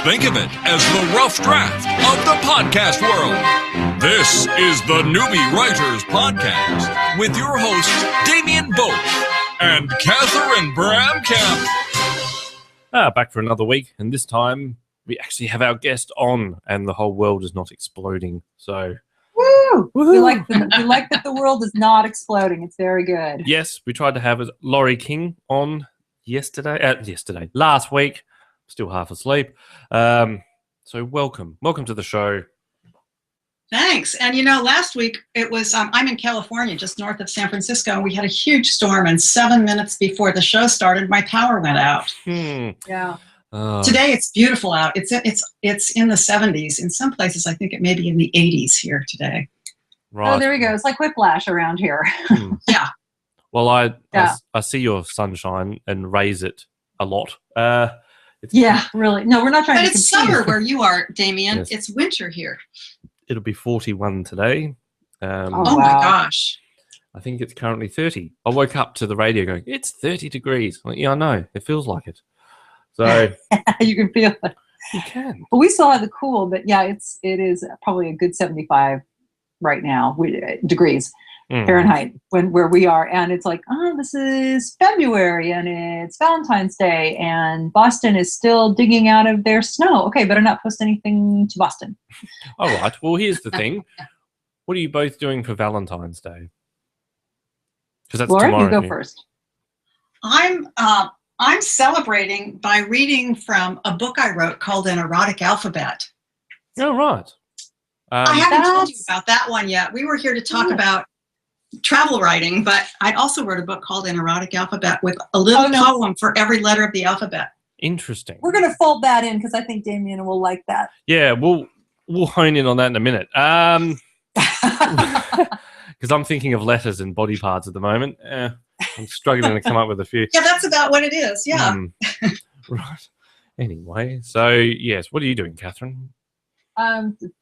think of it as the rough draft of the podcast world. This is the Newbie Writers Podcast with your hosts, Damien Both and Catherine Bramkamp. Back for another week, and this time we actually have our guest on, and the whole world is not exploding. So, woo! We like that the world is not exploding. It's very good. Yes, we tried to have Laurie King on last week. Still half asleep. So welcome to the show. Thanks. And last week it was, I'm in California, just north of San Francisco, and we had a huge storm, and 7 minutes before the show started, my power went out. Yeah. Today it's beautiful out. It's in the 70s. In some places, I think it may be in the 80s here today. Right. Oh, there we go. It's like whiplash around here. Yeah. Well, I see your sunshine and raise it a lot. Really. No, we're not trying to But it's summer where you are, Damien. Yes. It's winter here. It'll be 41 today. Oh my gosh. I think it's currently 30. I woke up to the radio going, it's 30 degrees. I'm like, yeah, I know. It feels like it. So you can feel it. You can. Well, we still have the cool, but yeah, it is probably a good 75 right now degrees Fahrenheit where we are, and it's like, this is February and it's Valentine's Day, and Boston is still digging out of their snow. Okay, better not post anything to Boston. All right. Well, here's the thing. What are you both doing for Valentine's Day? Because that's Laura, tomorrow. you go first. I'm celebrating by reading from a book I wrote called An Erotic Alphabet. Oh, right. I haven't told you about that one yet. We were here to talk about travel writing, but I also wrote a book called An Erotic Alphabet with a little poem for every letter of the alphabet. Interesting. We're going to fold that in because I think Damien will like that. Yeah, we'll hone in on that in a minute. Because I'm thinking of letters and body parts at the moment. I'm struggling to come up with a few. Yeah, that's about what it is. Yeah. Right. Anyway, so yes, what are you doing, Catherine?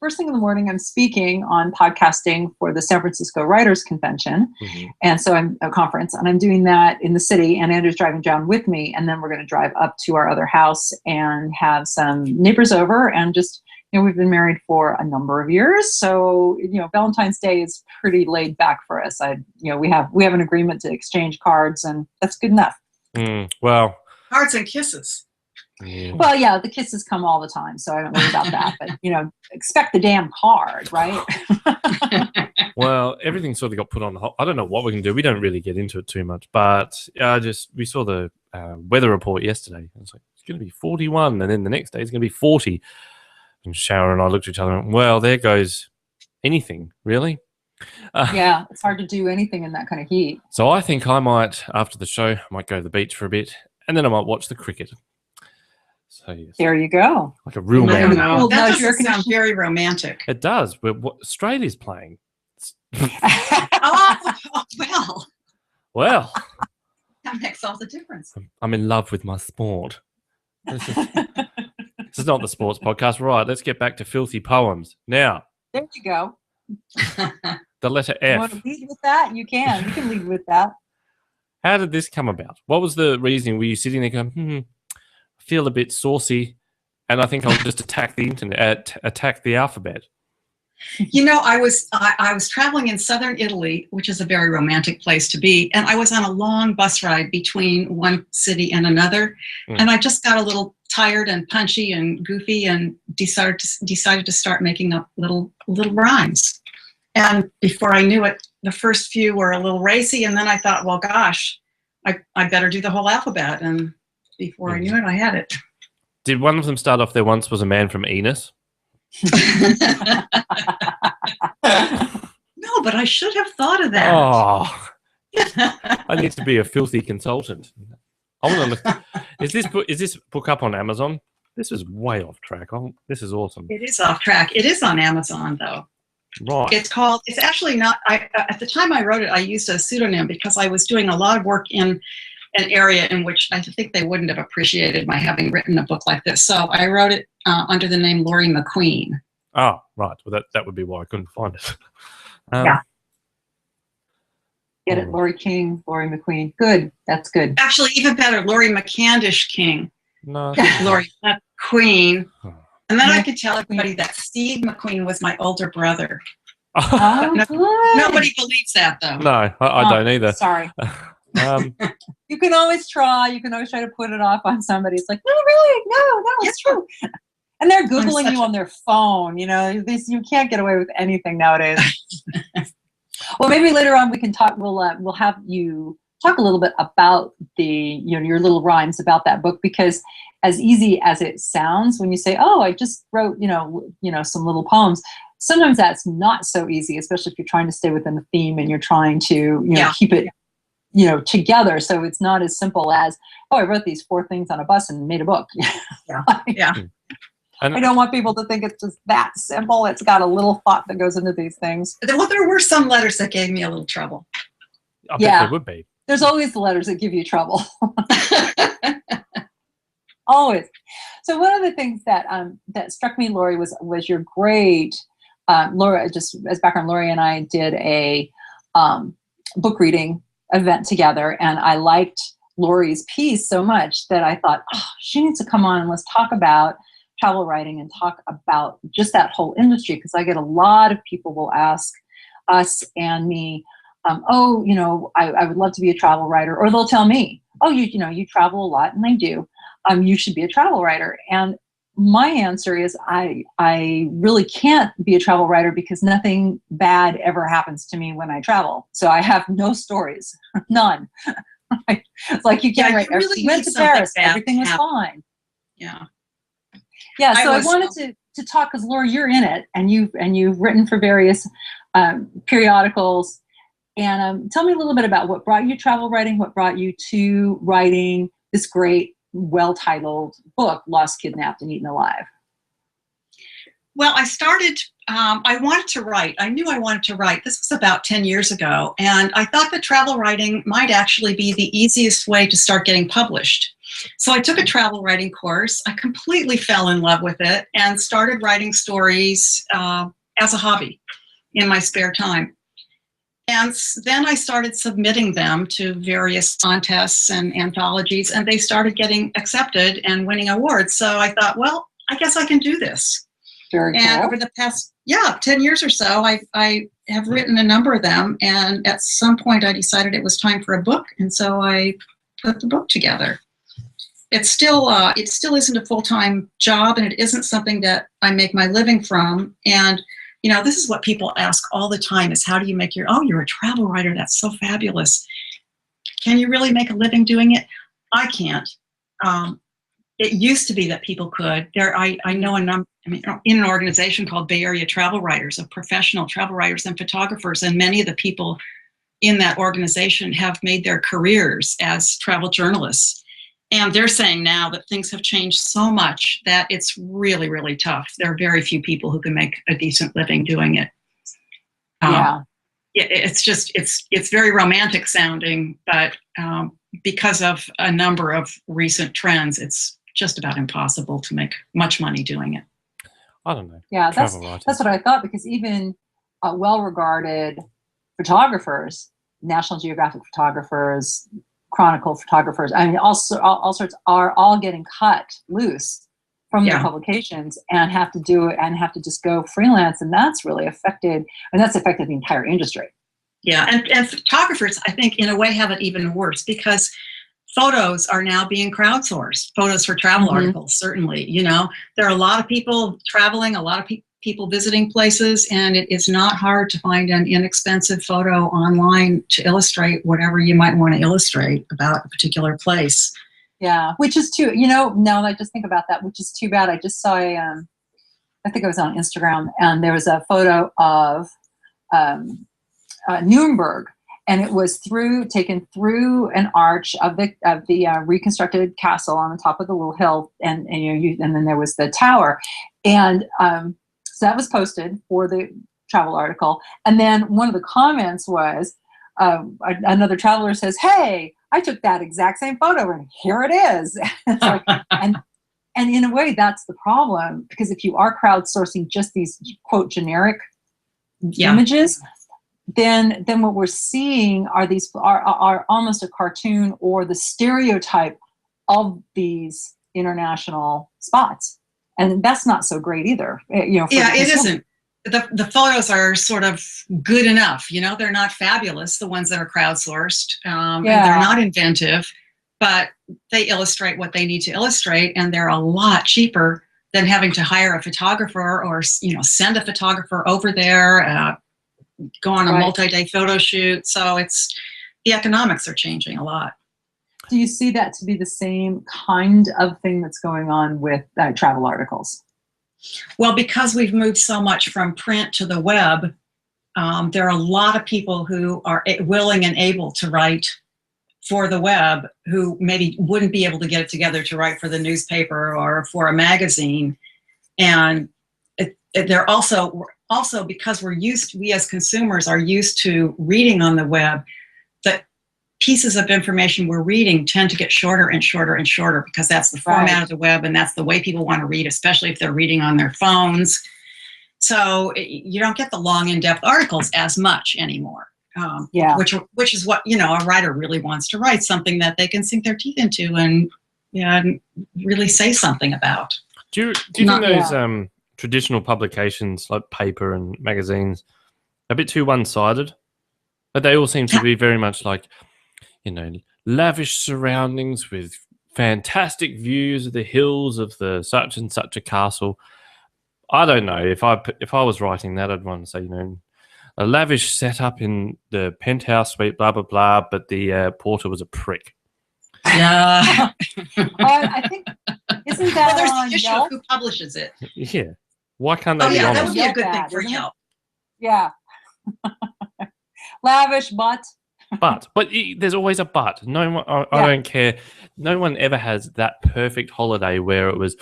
First thing in the morning, I'm speaking on podcasting for the San Francisco Writers Convention. And so I'm a conference, and I'm doing that in the city, and Andrew's driving down with me. And then we're going to drive up to our other house and have some neighbors over, and just, we've been married for a number of years. So, Valentine's Day is pretty laid back for us. We have an agreement to exchange cards, and that's good enough. Well, cards and kisses. Yeah. Well, yeah, the kisses come all the time, so I don't worry about that. But, expect the damn card, right? Well, everything sort of got put on hold. I don't know what we can do. We don't really get into it too much, but we saw the weather report yesterday. It's like, it's going to be 41, and then the next day it's going to be 40. And Sharon and I looked at each other and went, well, there goes anything, really. Yeah, it's hard to do anything in that kind of heat. So I think I might, after the show, I might go to the beach for a bit, and then I might watch the cricket. So yes. There you go. Like a real man. That doesn't sound very romantic. It does, but what Australia's playing. Well. That makes all the difference. I'm in love with my sport. This is not the sports podcast. Right, let's get back to filthy poems. Now. There you go. The letter F. You want to lead with that? You can. You can lead with that. How did this come about? What was the reasoning? Were you sitting there going, I feel a bit saucy, and I think I'll just attack the internet, attack the alphabet? I was traveling in southern Italy, which is a very romantic place to be, and I was on a long bus ride between one city and another, and I just got a little tired and punchy and goofy, and decided to start making up little rhymes. And before I knew it, the first few were a little racy, and then I thought, well, gosh, I better do the whole alphabet. And before I knew it, I had it. Did one of them start off, there once was a man from Enos? No, but I should have thought of that. Oh, I need to be a filthy consultant. I want to look. Is this book up on Amazon? This is way off track. This is awesome. It is off track. It is on Amazon, though. Right. It's actually not. At the time I wrote it, I used a pseudonym because I was doing a lot of work in an area in which I think they wouldn't have appreciated my having written a book like this. So I wrote it under the name Laurie McQueen. Oh, right. Well, that would be why I couldn't find it. Yeah. Get it, Laurie King, Laurie McQueen. Good. That's good. Actually, even better, Laurie McAndish King. No. Laurie, Queen. And then I could tell everybody that Steve McQueen was my older brother. Nobody believes that, though. No, I don't either. Sorry. You can always try. You can always try to put it off on somebody. It's like, no, really, no, it's true. And they're Googling you on their phone. You know, you can't get away with anything nowadays. Well, maybe later on we can talk. We'll have you talk a little bit about your little rhymes about that book, because as easy as it sounds when you say, "Oh, I just wrote some little poems," sometimes that's not so easy, especially if you're trying to stay within the theme and you're trying to keep it together. So it's not as simple as, "Oh, I wrote these 4 things on a bus and made a book." Yeah. I don't want people to think it's just that simple. It's got a little thought that goes into these things. Well, there were some letters that gave me a little trouble. I bet there would be. There's always the letters that give you trouble. Always. So one of the things that struck me, Laurie, was your great, Laura, just as background, Laurie and I did a book reading event together, and I liked Laurie's piece so much that I thought, she needs to come on and let's talk about travel writing and talk about just that whole industry, because I get a lot of people will ask us and me, I would love to be a travel writer, or they'll tell me, "Oh, you travel a lot," and I do. You should be a travel writer. And my answer is I really can't be a travel writer because nothing bad ever happens to me when I travel. So I have no stories, none. It's like you can't write. Really went to Paris, everything was fine. Yeah. Yeah. So I wanted to talk, because Laura, you're in it, and you've written for various periodicals. And tell me a little bit about what brought you to travel writing, what brought you to writing this great, well-titled book, Lost, Kidnapped, and Eaten Alive. Well, I started, I wanted to write. I knew I wanted to write. This was about 10 years ago. And I thought that travel writing might actually be the easiest way to start getting published. So I took a travel writing course. I completely fell in love with it and started writing stories as a hobby in my spare time. And then I started submitting them to various contests and anthologies, and they started getting accepted and winning awards. So I thought, well, I guess I can do this. Very cool. And over the past, 10 years or so, I have written a number of them. And at some point I decided it was time for a book. And so I put the book together. It still isn't a full-time job, and it isn't something that I make my living from. And this is what people ask all the time is, how do you make you're a travel writer. That's so fabulous. Can you really make a living doing it? I can't. It used to be that people could. I know in an organization called Bay Area Travel Writers, of professional travel writers and photographers, and many of the people in that organization have made their careers as travel journalists. And they're saying now that things have changed so much that it's really, really tough. There are very few people who can make a decent living doing it. It's very romantic sounding, but because of a number of recent trends, it's just about impossible to make much money doing it. I don't know. Yeah, that's what I thought, because even well-regarded photographers, National Geographic photographers, Chronicle photographers, all sorts are all getting cut loose from their publications and have to do it and have to just go freelance, and that's really affected the entire industry. Yeah, and photographers, I think, in a way, have it even worse, because photos are now being crowdsourced. Photos for travel articles, certainly. There are a lot of people traveling, a lot of people visiting places, and it is not hard to find an inexpensive photo online to illustrate whatever you might want to illustrate about a particular place. Yeah, which is too, now that I just think about that, which is too bad. I just saw I think it was on Instagram, and there was a photo of Nuremberg, and it was taken through an arch of the reconstructed castle on the top of the little hill, and then there was the tower, and so that was posted for the travel article. And then one of the comments was, another traveler says, "Hey, I took that exact same photo, and here it is." It's like, and in a way, that's the problem, because if you are crowdsourcing just these quote generic images, then what we're seeing are almost a cartoon or the stereotype of these international spots. And that's not so great either. You know, for Yeah, the it consumer. isn't. The photos are sort of good enough. You know, they're not fabulous, the ones that are crowdsourced, and they're not inventive, but they illustrate what they need to illustrate, and they're a lot cheaper than having to hire a photographer or, you know, send a photographer over there, go on a multi-day photo shoot. So the economics are changing a lot. Do you see that to be the same kind of thing that's going on with travel articles? Well, because we've moved so much from print to the web, there are a lot of people who are willing and able to write for the web who maybe wouldn't be able to get it together to write for the newspaper or for a magazine. And they're also because we as consumers are used to reading on the web, the pieces of information we're reading tend to get shorter and shorter and shorter because that's the format of the web and that's the way people want to read, especially if they're reading on their phones. So you don't get the long, in-depth articles as much anymore. Which is what, you know, a writer really wants to write, something that they can sink their teeth into and really say something about. Do you think those traditional publications like paper and magazines are a bit too one-sided? But they all seem to be very much like, you know, lavish surroundings with fantastic views of the hills of the such and such a castle. I don't know. If I was writing that, I'd want to say, you know, a lavish setup in the penthouse suite, blah, blah, blah, but the porter was a prick. Yeah. I think, isn't that there's on the issue Yelp? of who publishes it. Yeah. Why can't they be that honest? would be a good thing for Yelp. Yeah. Lavish, but there's always a but. No one, I don't care. No one ever has that perfect holiday where it was,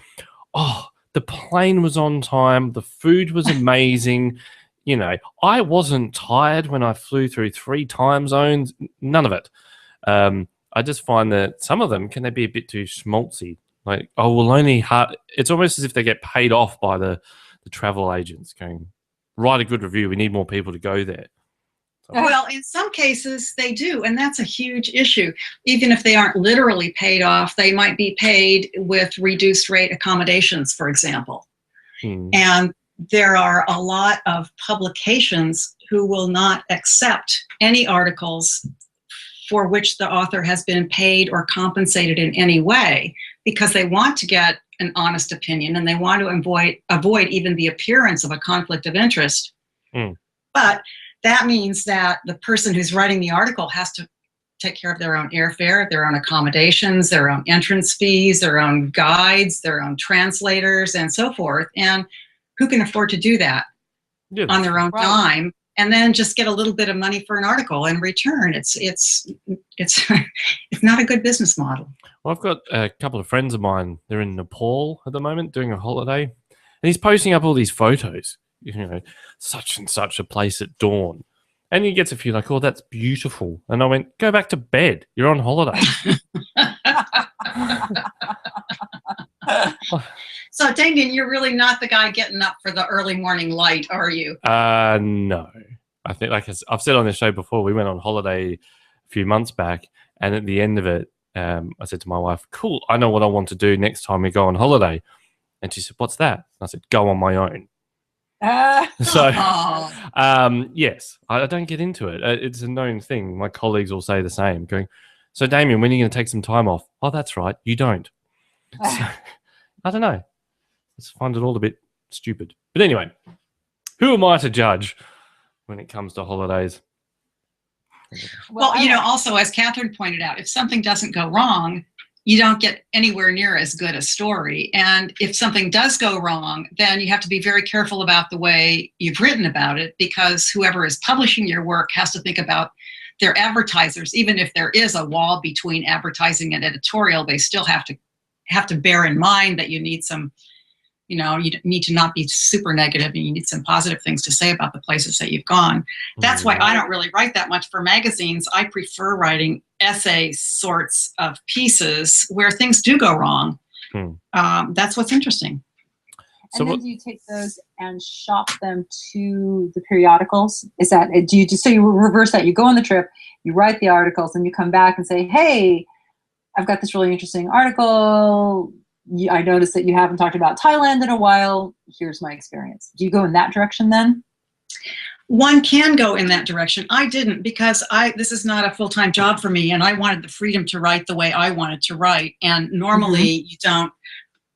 the plane was on time, the food was amazing. You know, I wasn't tired when I flew through 3 time zones. None of it. I just find that some of them, can they be a bit too schmaltzy? Like, it's almost as if they get paid off by the travel agents going, write a good review. We need more people to go there. Well, in some cases they do, and that's a huge issue. Even if they aren't literally paid off, they might be paid with reduced rate accommodations, for example. And there are a lot of publications who will not accept any articles for which the author has been paid or compensated in any way because they want to get an honest opinion and they want to avoid even the appearance of a conflict of interest. But that means that the person who's writing the article has to take care of their own airfare, their own accommodations, their own entrance fees, their own guides, their own translators, and so forth. And who can afford to do that on their own dime and then just get a little bit of money for an article in return? It's not a good business model. Well, I've got a couple of friends of mine. They're in Nepal at the moment doing a holiday, and he's posting up all these photos. You know, such and such a place at dawn. And he gets a few like, oh, that's beautiful. And I went, go back to bed. You're on holiday. So, Damien, you're really not the guy getting up for the early morning light, are you? No. I think, like I've said on this show before, we went on holiday a few months back. And at the end of it, I said to my wife, cool, I know what I want to do next time we go on holiday. And she said, what's that? And I said, go on my own. So, yes, I don't get into it. It's a known thing. My colleagues will say the same, going, so Damien, when are you going to take some time off? Oh, that's right, you don't. So, I don't know. I just find it all a bit stupid. But anyway, who am I to judge when it comes to holidays? Well, you know, also, as Catherine pointed out, if something doesn't go wrong, you don't get anywhere near as good a story. And if something does go wrong, then you have to be very careful about the way you've written about it, because whoever is publishing your work has to think about their advertisers. Even if there is a wall between advertising and editorial, they still have to bear in mind that you need some, you know, you need to not be super negative and you need some positive things to say about the places that you've gone. That's why I don't really write that much for magazines. I prefer writing essay sorts of pieces where things do go wrong. That's what's interesting. And then do you take those and shop them to the periodicals? Is that, do you just, so you reverse that? You go on the trip, you write the articles, and you come back and say, hey, I've got this really interesting article. I noticed that you haven't talked about Thailand in a while. Here's my experience. Do you go in that direction then? One can go in that direction. I didn't, because this is not a full-time job for me, and I wanted the freedom to write the way I wanted to write. And normally you don't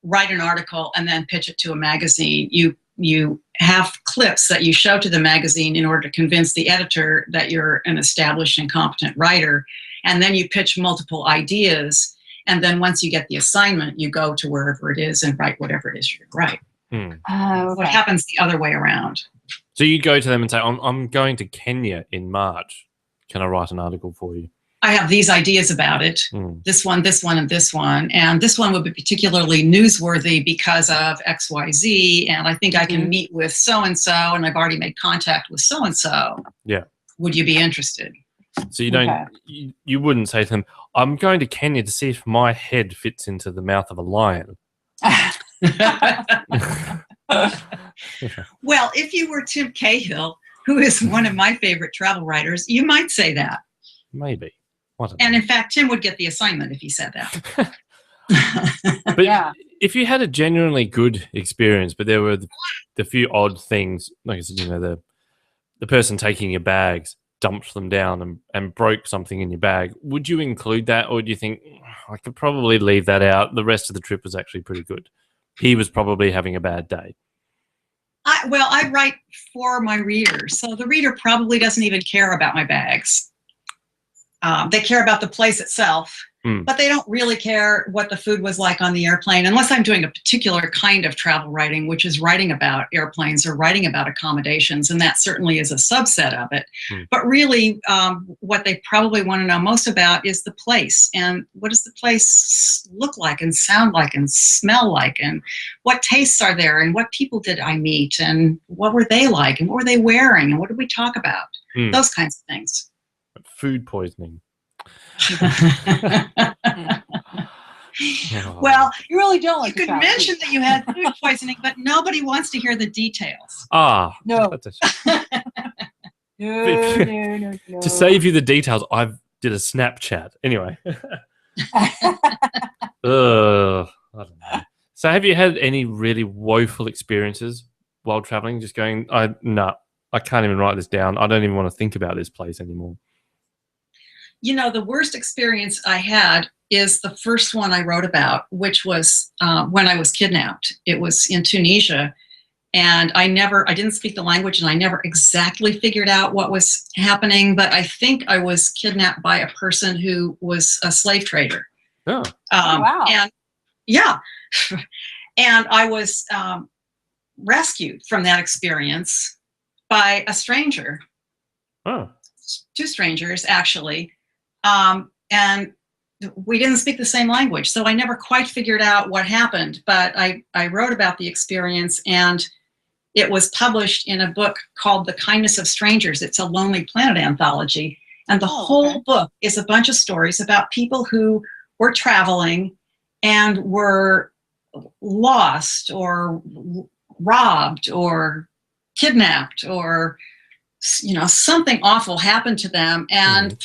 write an article and then pitch it to a magazine. You have clips that you show to the magazine in order to convince the editor that you're an established and competent writer. And then you pitch multiple ideas. And then once you get the assignment, you go to wherever it is and write whatever it is you're going to write. What happens the other way around. So you go to them and say, I'm going to Kenya in March. Can I write an article for you? I have these ideas about it. This one, this one, and this one. And this one would be particularly newsworthy because of XYZ. And I think I can meet with so-and-so, and I've already made contact with so-and-so. Yeah. Would you be interested? So you don't, you wouldn't say to them, I'm going to Kenya to see if my head fits into the mouth of a lion. Well, if you were Tim Cahill, who is one of my favorite travel writers, you might say that. Maybe. And in fact, Tim would get the assignment if he said that. But if you had a genuinely good experience, but there were the few odd things, like I said, you know, the person taking your bags dumped them down and broke something in your bag, would you include that, or do you think I could probably leave that out? The rest of the trip was actually pretty good. He was probably having a bad day. I write for my readers, so the reader probably doesn't even care about my bags. They care about the place itself, but they don't really care what the food was like on the airplane, unless I'm doing a particular kind of travel writing, which is writing about airplanes or writing about accommodations, and that certainly is a subset of it. But really, what they probably want to know most about is the place, and what does the place look like and sound like and smell like, and what tastes are there, and what people did I meet, and what were they like, and what were they wearing, and what did we talk about? Those kinds of things. Food poisoning. Well, you really don't like. You could mention that you had food poisoning, but nobody wants to hear the details. No. No. To save you the details, I did a Snapchat. Anyway. I don't know. So have you had any really woeful experiences while traveling? Just going, I can't even write this down. I don't even want to think about this place anymore. You know, the worst experience I had is the first one I wrote about, which was when I was kidnapped. It was in Tunisia, and I didn't speak the language, and I never exactly figured out what was happening, but I think I was kidnapped by a person who was a slave trader. Oh. Wow. And yeah, and I was rescued from that experience by a stranger. Oh. Two strangers, actually. And we didn't speak the same language, so I never quite figured out what happened, but I wrote about the experience, and it was published in a book called The Kindness of Strangers. It's a Lonely Planet anthology, and the whole book is a bunch of stories about people who were traveling and were lost or robbed or kidnapped, or something awful happened to them, and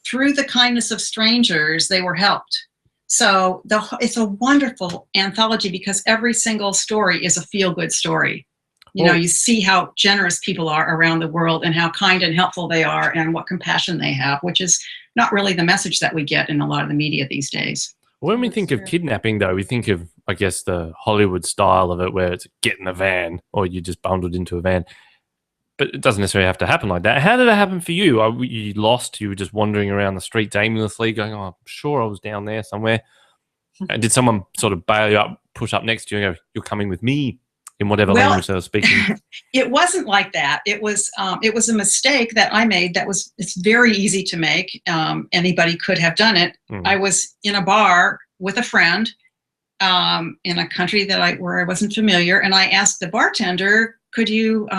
through the kindness of strangers, they were helped. So it's a wonderful anthology because every single story is a feel-good story. You see how generous people are around the world and how kind and helpful they are and what compassion they have, which is not really the message that we get in a lot of the media these days. When we think of kidnapping, though, we think of, I guess, the Hollywood style of it, where it's get in a van or you just bundled into a van. But it doesn't necessarily have to happen like that. How did it happen for you? Were you lost? You were just wandering around the streets aimlessly going, I'm sure I was down there somewhere. And did someone sort of bail you up, push up next to you and go, you're coming with me, in whatever language they were speaking? It wasn't like that. It was a mistake that I made. It's very easy to make. Anybody could have done it. I was in a bar with a friend in a country where I wasn't familiar, and I asked the bartender, could you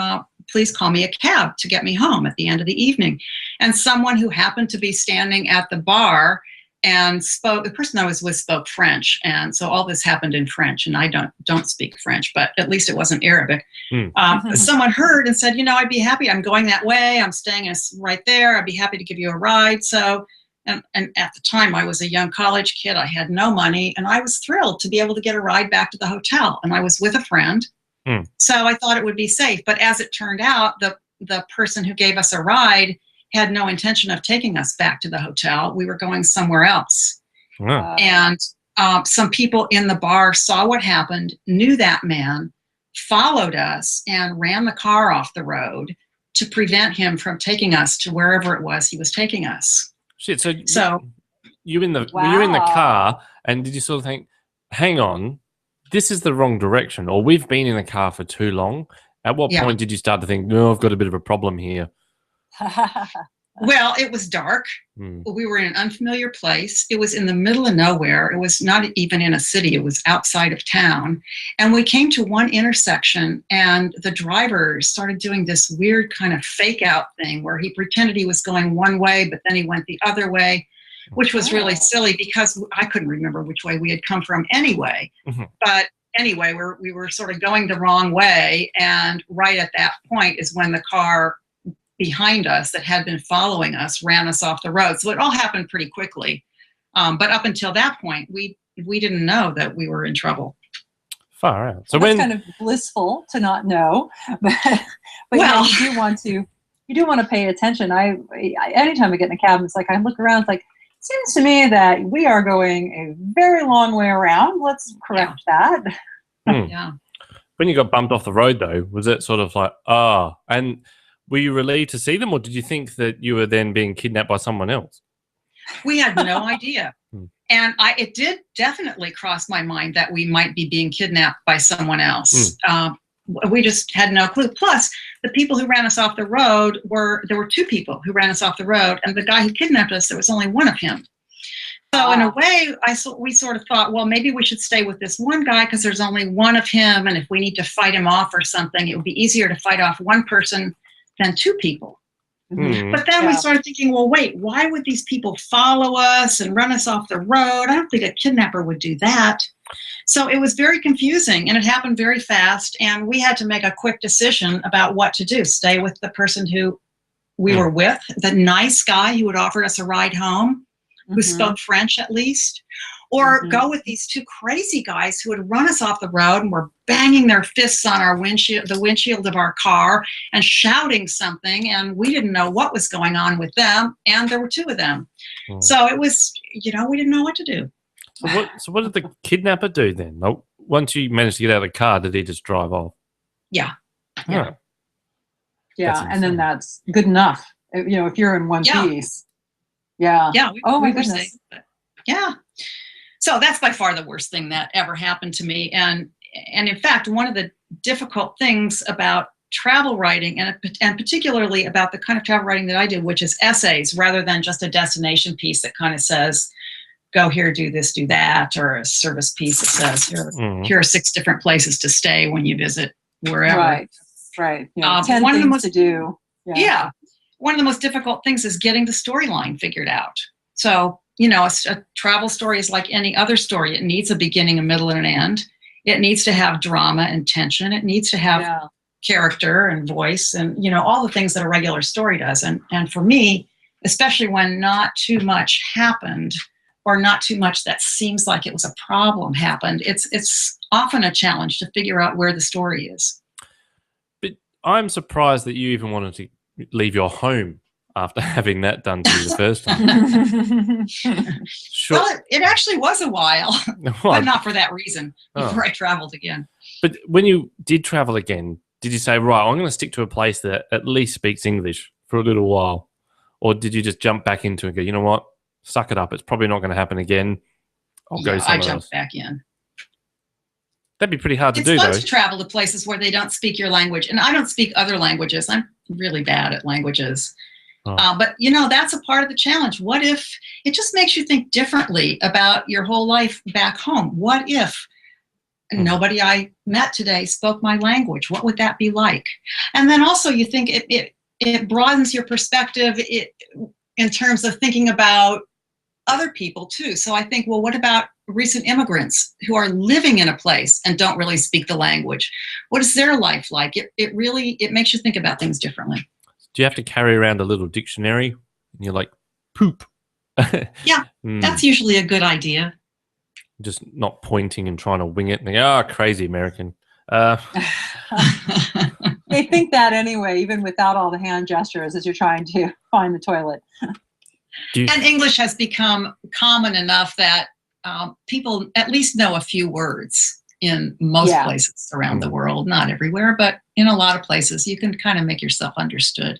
please call me a cab to get me home at the end of the evening? And someone who happened to be standing at the bar and the person I was with spoke French. And so all this happened in French, and I don't speak French, but at least it wasn't Arabic. Someone heard and said, I'd be happy. I'm going that way. I'm staying right there. I'd be happy to give you a ride. So And at the time, I was a young college kid. I had no money, and I was thrilled to be able to get a ride back to the hotel. And I was with a friend, so I thought it would be safe. But as it turned out, the person who gave us a ride had no intention of taking us back to the hotel. We were going somewhere else. Wow. And some people in the bar saw what happened, knew that man, followed us, and ran the car off the road to prevent him from taking us to wherever it was he was taking us. Shit. So you were in the Wow. car, and did you sort of think, hang on, this is the wrong direction, or we've been in the car for too long? At what point did you start to think, no, I've got a bit of a problem here? Well, it was dark. We were in an unfamiliar place. It was in the middle of nowhere. It was not even in a city. It was outside of town. And we came to one intersection, and the driver started doing this weird kind of fake out thing where he pretended he was going one way, but then he went the other way, which was really silly because I couldn't remember which way we had come from anyway. But anyway, we were sort of going the wrong way. And right at that point is when the car behind us that had been following us ran us off the road. So it all happened pretty quickly. But up until that point, we didn't know that we were in trouble. Far out. So it's kind of blissful to not know, but well, yeah, you do want to pay attention. I anytime I get in a cab, it's like I look around, it's like, it seems to me that we are going a very long way around. Let's correct that. Yeah. When you got bumped off the road, though, was it sort of like, and were you relieved to see them, or did you think that you were then being kidnapped by someone else? We had no idea. And it did definitely cross my mind that we might be being kidnapped by someone else. We just had no clue. Plus, the people who ran us off the road there were two people who ran us off the road, and the guy who kidnapped us, there was only one of him. So in a way, we sort of thought, well, maybe we should stay with this one guy because there's only one of him, and if we need to fight him off or something, it would be easier to fight off one person than two people. But then we started thinking, well, wait, why would these people follow us and run us off the road? I don't think a kidnapper would do that. So it was very confusing, and it happened very fast, and we had to make a quick decision about what to do. Stay with the person who we were with, the nice guy who had offered us a ride home, who spoke French at least, or go with these two crazy guys who had run us off the road and were banging their fists on our the windshield of our car and shouting something, and we didn't know what was going on with them, and there were two of them. So it was, we didn't know what to do. So what did the kidnapper do then? Once you managed to get out of the car, did he just drive off? Yeah. Yeah, And then that's good enough. If you're in one piece. Yeah. Yeah. My goodness. Safe, yeah. So that's by far the worst thing that ever happened to me. And in fact, one of the difficult things about travel writing, and particularly about the kind of travel writing that I do, which is essays rather than just a destination piece that kind of says, go here, do this, do that, or a service piece that says, here are 6 different places to stay when you visit wherever. Right. 10 one things to do. Yeah. One of the most difficult things is getting the storyline figured out. So, a travel story is like any other story. It needs a beginning, a middle, and an end. It needs to have drama and tension. It needs to have character and voice and, all the things that a regular story does. And for me, especially when not too much happened or not too much that seems like it was a problem happened, it's often a challenge to figure out where the story is. But I'm surprised that you even wanted to leave your home after having that done to you the first time. Sure. Well, it actually was a while, but not for that reason, before I traveled again. But when you did travel again, did you say, right, I'm going to stick to a place that at least speaks English for a little while? Or did you just jump back into it and go, you know what, suck it up, it's probably not going to happen again. I'll go somewhere else. I jumped back in. That'd be pretty hard to do, though. It's fun to travel to places where they don't speak your language. And I don't speak other languages. I'm really bad at languages. But, that's a part of the challenge. What if it just makes you think differently about your whole life back home? What if nobody I met today spoke my language? What would that be like? And then also you think it broadens your perspective in terms of thinking about other people too. So I think, well, what about recent immigrants who are living in a place and don't really speak the language? What is their life like? It really makes you think about things differently. Do you have to carry around a little dictionary? And you're like, poop. Yeah, that's usually a good idea. Just not pointing and trying to wing it and think, crazy American. They think that anyway, even without all the hand gestures as you're trying to find the toilet. And English has become common enough that people at least know a few words in most places around the world. Not everywhere, but in a lot of places, you can kind of make yourself understood.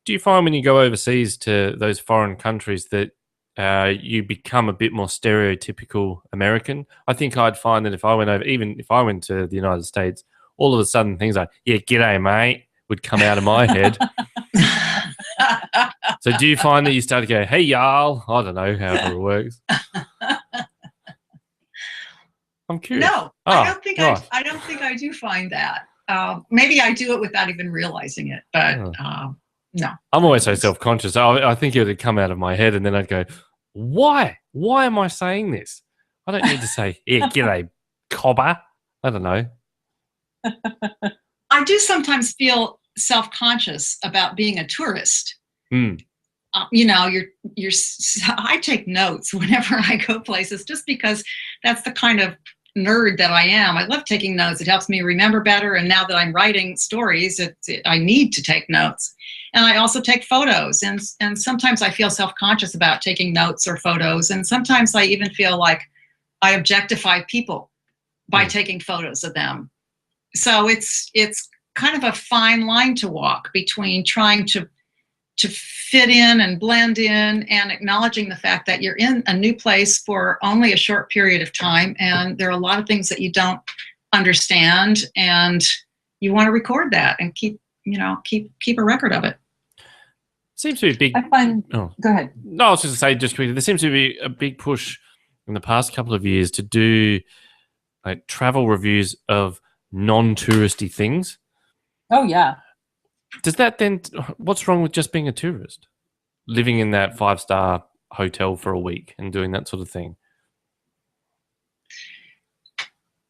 Do you find when you go overseas to those foreign countries that you become a bit more stereotypical American? I think I'd find that if I went over, even if I went to the United States, all of a sudden things like, yeah, g'day, mate, would come out of my head. So do you find that you start to go, hey, y'all? I don't know, however it works. I'm curious. No, I don't think I do find that. Maybe I do it without even realizing it, but no. I'm always so self-conscious. I think it would come out of my head, and then I'd go, why? Why am I saying this? I don't need to say, yeah, g'day, cobber. I don't know. I do sometimes feel self-conscious about being a tourist. You know, I take notes whenever I go places just because that's the kind of nerd that I am. I love taking notes. It helps me remember better. And now that I'm writing stories, I need to take notes. And I also take photos. And sometimes I feel self-conscious about taking notes or photos. And sometimes I even feel like I objectify people by taking photos of them. So it's kind of a fine line to walk between trying to fit in and blend in and acknowledging the fact that you're in a new place for only a short period of time. And there are a lot of things that you don't understand, and you want to record that and keep a record of it. Seems to be a big. I find. Oh, go ahead. No, I was just going to say just quickly. There seems to be a big push in the past couple of years to do like travel reviews of non-touristy things. Oh yeah. Does that then? What's wrong with just being a tourist, living in that 5-star hotel for a week and doing that sort of thing?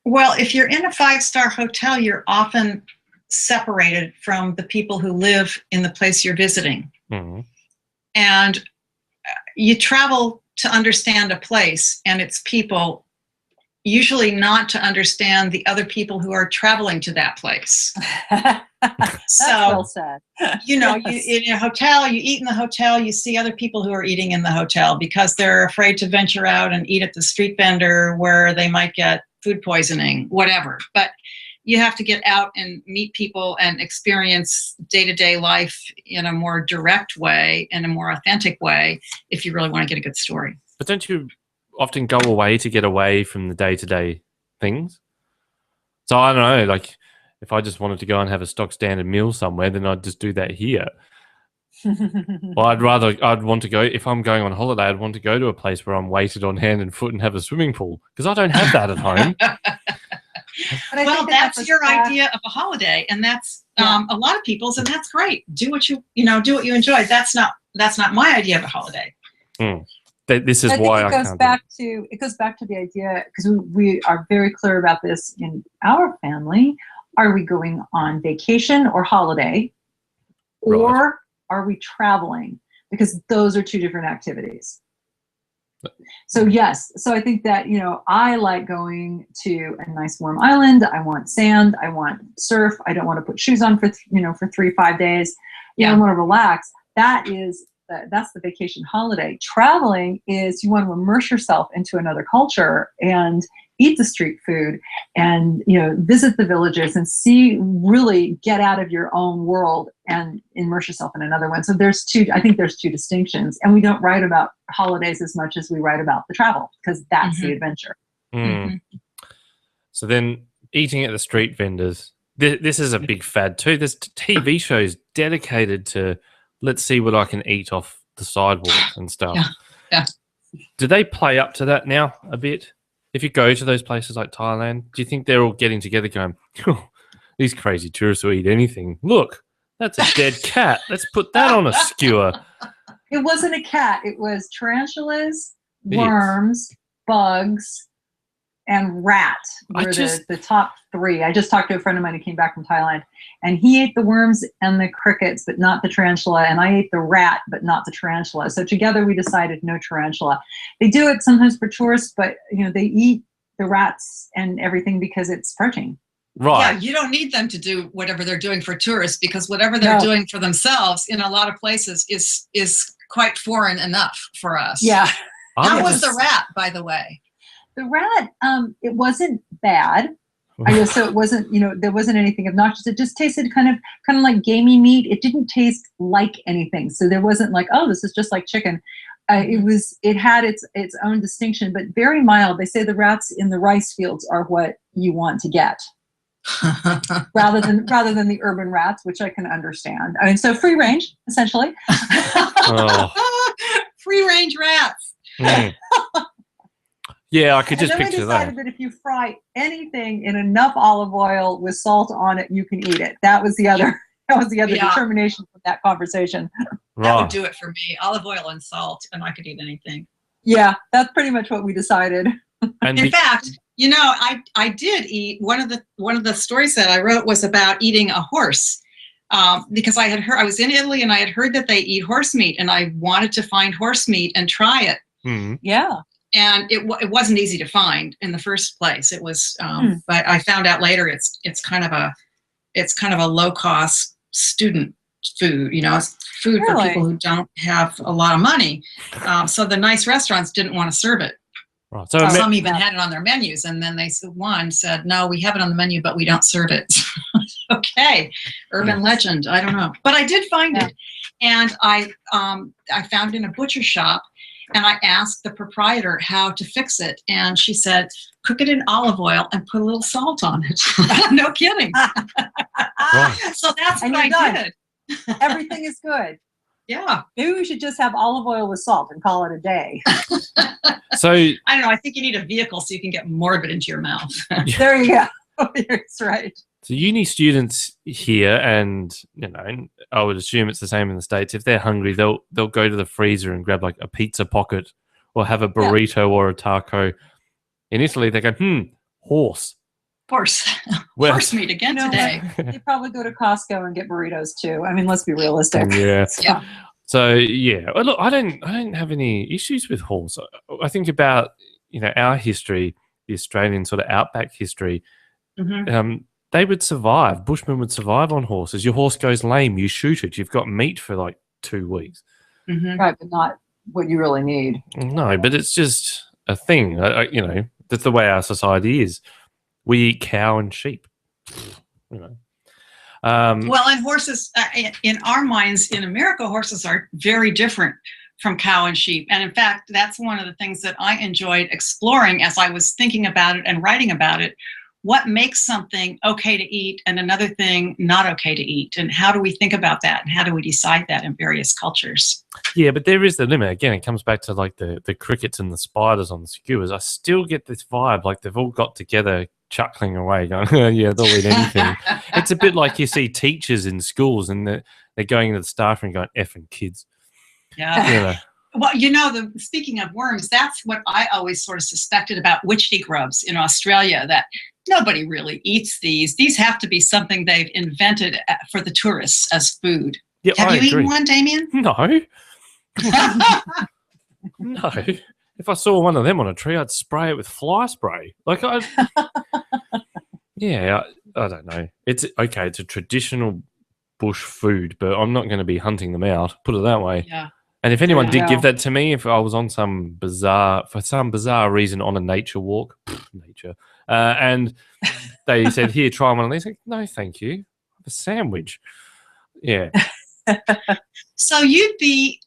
Well, if you're in a 5-star hotel, you're often separated from the people who live in the place you're visiting. Mm-hmm. And you travel to understand a place and its people, usually not to understand the other people who are traveling to that place. So, well said. You know, in a hotel, you eat in the hotel, you see other people who are eating in the hotel because they're afraid to venture out and eat at the street vendor where they might get food poisoning, whatever. But you have to get out and meet people and experience day-to-day life in a more direct way and a more authentic way if you really want to get a good story. But don't you often go away to get away from the day-to-day things? So I don't know, like if I just wanted to go and have a stock standard meal somewhere, then I'd just do that here. Well, I'd want to go, if I'm going on holiday, I'd want to go to a place where I'm weighted on hand and foot and have a swimming pool, because I don't have that at home. Well, that's your idea of a holiday, and that's a lot of people's, and that's great. Do what you enjoy. That's not my idea of a holiday. This is why it goes back to the idea, because we are very clear about this in our family. Are we going on vacation or holiday, or are we traveling? Because those are two different activities. So yes, so I think that, I like going to a nice warm island. I want sand. I want surf. I don't want to put shoes on for 3-5 days. I want to relax. That's the vacation holiday. Traveling is you want to immerse yourself into another culture and eat the street food and, visit the villages and really get out of your own world and immerse yourself in another one. So I think there's two distinctions, and we don't write about holidays as much as we write about the travel, because that's the adventure. Mm. So then eating at the street vendors, this is a big fad too. There's TV shows dedicated to, let's see what I can eat off the sidewalk and stuff. Yeah. Do they play up to that now a bit? If you go to those places like Thailand, do you think they're all getting together going, these crazy tourists will eat anything? Look, that's a dead cat. Let's put that on a skewer. It wasn't a cat. It was tarantulas, worms, bugs, and rat were the top three. I just talked to a friend of mine who came back from Thailand, and he ate the worms and the crickets, but not the tarantula, and I ate the rat, but not the tarantula. So together we decided no tarantula. They do it sometimes for tourists, but they eat the rats and everything because it's protein. Right. Yeah, you don't need them to do whatever they're doing for tourists, because whatever they're doing for themselves in a lot of places is quite foreign enough for us. Yeah. How was the rat, by the way? The rat, it wasn't bad. I guess so. It wasn't, there wasn't anything obnoxious. It just tasted kind of like gamey meat. It didn't taste like anything. So there wasn't like, oh, this is just like chicken. It had its own distinction, but very mild. They say the rats in the rice fields are what you want to get. rather than the urban rats, which I can understand. I mean, so free range, essentially. Free range rats. Mm. Yeah, I could just picture that. We decided that if you fry anything in enough olive oil with salt on it, you can eat it. That was the other determination from that conversation. Right. That would do it for me. Olive oil and salt, and I could eat anything. Yeah, that's pretty much what we decided. And in fact, I did eat one of the stories that I wrote was about eating a horse, because I was in Italy and I had heard that they eat horse meat, and I wanted to find horse meat and try it. Mm-hmm. Yeah, and it wasn't easy to find in the first place. It was, but I found out later it's kind of a low cost student food. It's food for people who don't have a lot of money. So the nice restaurants didn't want to serve it. Right. So some even had it on their menus, and then one said, "No, we have it on the menu, but we don't serve it." Okay, urban legend. I don't know, but I did find it, and I found it in a butcher shop, and I asked the proprietor how to fix it, and she said, "Cook it in olive oil and put a little salt on it." No kidding. Right. So that's what I did. Everything is good. Yeah. Maybe we should just have olive oil with salt and call it a day. So I don't know. I think you need a vehicle so you can get more of it into your mouth. There you go. That's right. So uni students here, and I would assume it's the same in the States. If they're hungry, they'll go to the freezer and grab like a pizza pocket or have a burrito or a taco. In Italy, they go, horse. Horse meat again today. They probably go to Costco and get burritos too. I mean, let's be realistic. Yeah. Yeah. So yeah, look, I don't have any issues with horse. I think about our history, the Australian sort of outback history. Mm-hmm. They would survive. Bushmen would survive on horses. Your horse goes lame, you shoot it. You've got meat for like 2 weeks. Mm-hmm. Right, but not what you really need. No, but it's just a thing. That's the way our society is. We eat cow and sheep. Well, and horses, in our minds, in America, horses are very different from cow and sheep. And in fact, that's one of the things that I enjoyed exploring as I was thinking about it and writing about it. What makes something okay to eat and another thing not okay to eat? And how do we think about that? And how do we decide that in various cultures? Yeah, but there is the limit. Again, it comes back to like the crickets and the spiders on the skewers. I still get this vibe like they've all got together chuckling away going, yeah, they'll eat anything. It's a bit like you see teachers in schools and they're going into the staff room going, effing kids. Yeah. Well, speaking of worms, that's what I always sort of suspected about witchy grubs in Australia, that nobody really eats these. These have to be something they've invented for the tourists as food. Yeah, have I you agree. eaten one, Damien? No. No. If I saw one of them on a tree, I'd spray it with fly spray. Like I don't know. It's okay. It's a traditional bush food, but I'm not going to be hunting them out. Put it that way. Yeah. And if anyone did give that to me, if I was on for some bizarre reason on a nature walk, and they said, "Here, try one of these," like, no, thank you. Have a sandwich. Yeah. So you'd be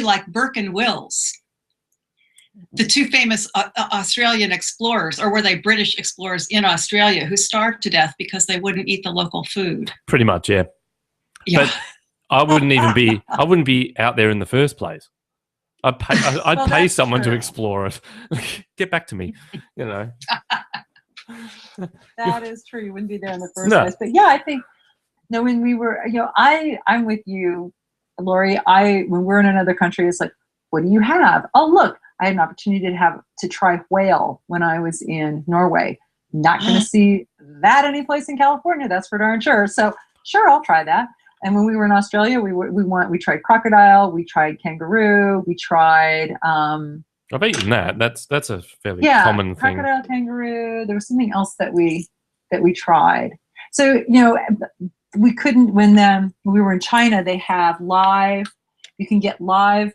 like Burke and Wills, the two famous Australian explorers, or were they British explorers in Australia who starved to death because they wouldn't eat the local food? Pretty much, yeah. Yeah. But I wouldn't be out there in the first place. I'd pay someone to explore it. Get back to me, That is true. You wouldn't be there in the first place. But yeah, I think when we were, I'm with you, Laurie. When we're in another country, it's like, what do you have? Oh, look, I had an opportunity to try whale when I was in Norway. Not going to see that anyplace in California. That's for darn sure. So sure, I'll try that. And when we were in Australia, we tried crocodile, we tried kangaroo, we tried. I've eaten that. That's a fairly common thing. Crocodile, kangaroo. There was something else that we tried. So we couldn't when we were in China. They have live. You can get live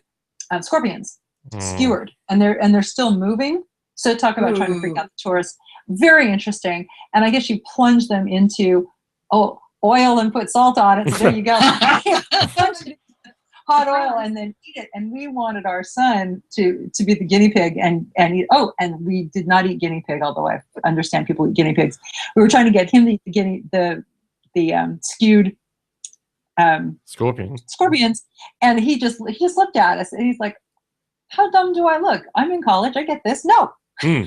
scorpions skewered, and they're still moving. So talk about trying to freak out the tourists. Very interesting. And I guess you plunge them into oil and put salt on it. So there you go. Hot oil and then eat it. And we wanted our son to be the guinea pig and eat. Oh, and we did not eat guinea pig, although I understand people eat guinea pigs. We were trying to get him to eat the skewed scorpions, and he just looked at us and he's like, "How dumb do I look? I'm in college. I get this." No, he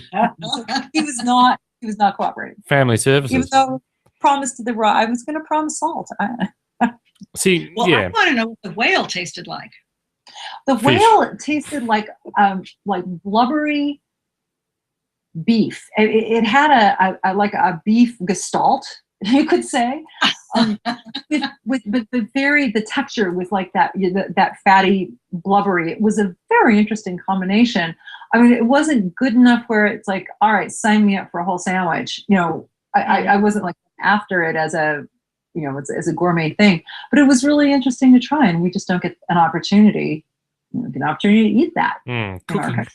was not cooperating. Family services. Even though I was going to promise salt. See, well, I want to know what the whale tasted like. The whale tasted like blubbery beef. It had a beef gestalt, you could say, with the texture was like that fatty blubbery. It was a very interesting combination. I mean, it wasn't good enough where it's like, all right, sign me up for a whole sandwich. I wasn't like after it as a gourmet thing, but it was really interesting to try, and we just don't get an opportunity to eat that.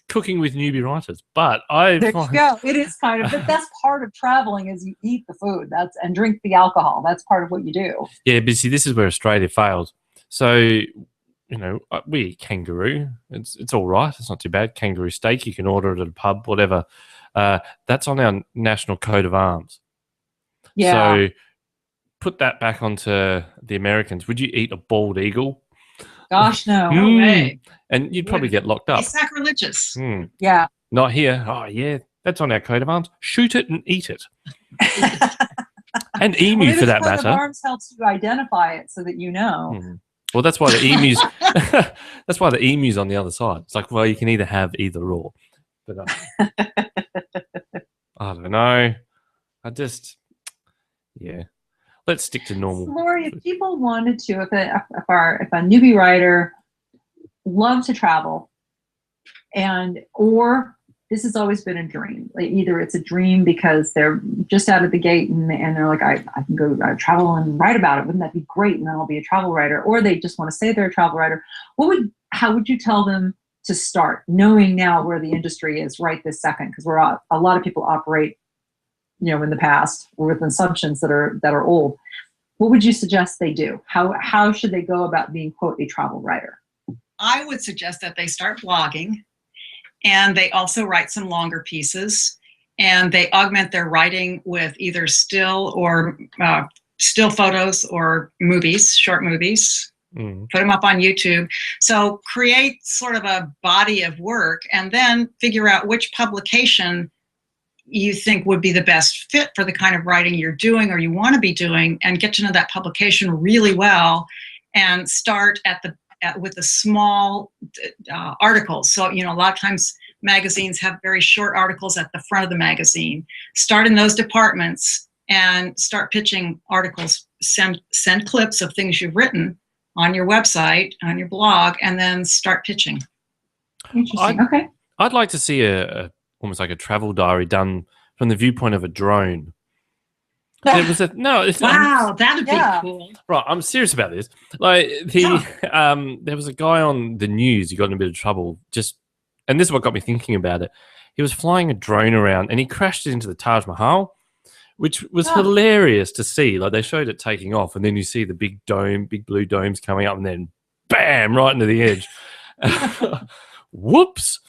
Cooking with newbie writers, but there you go. It is kind of, but that's part of traveling is you eat the food and drink the alcohol. That's part of what you do. Yeah, but see, this is where Australia fails. So we eat kangaroo. It's all right. It's not too bad. Kangaroo steak, you can order it at a pub, whatever. That's on our national coat of arms. Yeah. So put that back onto the Americans. Would you eat a bald eagle? Gosh, no. No way. And you'd probably get locked up. It's sacrilegious. Yeah. Not here. Oh, yeah. That's on our coat of arms. Shoot it and eat it. And emu, for that matter. Coat of arms helps you identify it so that you know. Well, that's why the emus. That's why the emu's on the other side. It's like, well, you can either have either or. But I don't know. Let's stick to normal. Laurie, if people wanted to, if a newbie writer loved to travel, or this has always been a dream, like either it's a dream because they're just out of the gate and they're like, I can go travel and write about it. Wouldn't that be great? And then I'll be a travel writer. Or they just want to say they're a travel writer. How would you tell them to start, knowing now where the industry is right this second? Because a lot of people operate in the past with assumptions that are old. What would you suggest they do? How should they go about being, quote, a travel writer? I would suggest that they start blogging, and they also write some longer pieces, and they augment their writing with either still photos or movies, short movies. Put them up on YouTube. So create sort of a body of work, and then figure out which publication you think would be the best fit for the kind of writing you're doing or you want to be doing, and get to know that publication really well, and start with the small articles. So, a lot of times magazines have very short articles at the front of the magazine. Start in those departments and start pitching articles. Send clips of things you've written on your website, on your blog, and then start pitching. Interesting. Okay. I'd like to see almost like a travel diary done from the viewpoint of a drone. Wow, that'd be cool. Right, I'm serious about this. Like there was a guy on the news who got in a bit of trouble. And this is what got me thinking about it. He was flying a drone around and he crashed it into the Taj Mahal, which was hilarious to see. Like they showed it taking off, and then you see the big blue domes coming up, and then bam, right into the edge. Whoops.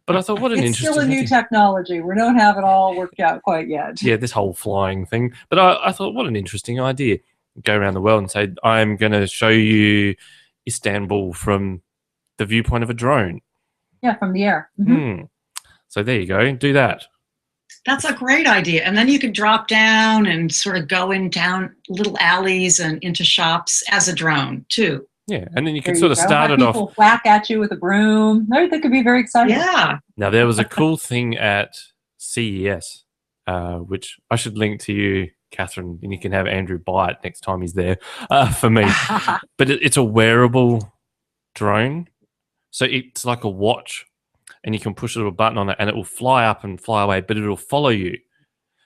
But I thought, what an interesting. It's still a new technology. We don't have it all worked out quite yet. Yeah, this whole flying thing. But I thought, what an interesting idea. Go around the world and say, I'm going to show you Istanbul from the viewpoint of a drone. Yeah, from the air. So there you go. Do that. That's a great idea. And then you could drop down and sort of go in down little alleys and into shops as a drone too. Yeah, and then you can There sort of go. start Have it off. people whack at you with a broom. That could be very exciting. Yeah. Now, there was a cool thing at CES, which I should link to you, Catherine, and you can have Andrew buy it next time he's there for me. But it's a wearable drone. So it's like a watch, and you can push a little button on it, and it will fly up and fly away, but it'll follow you.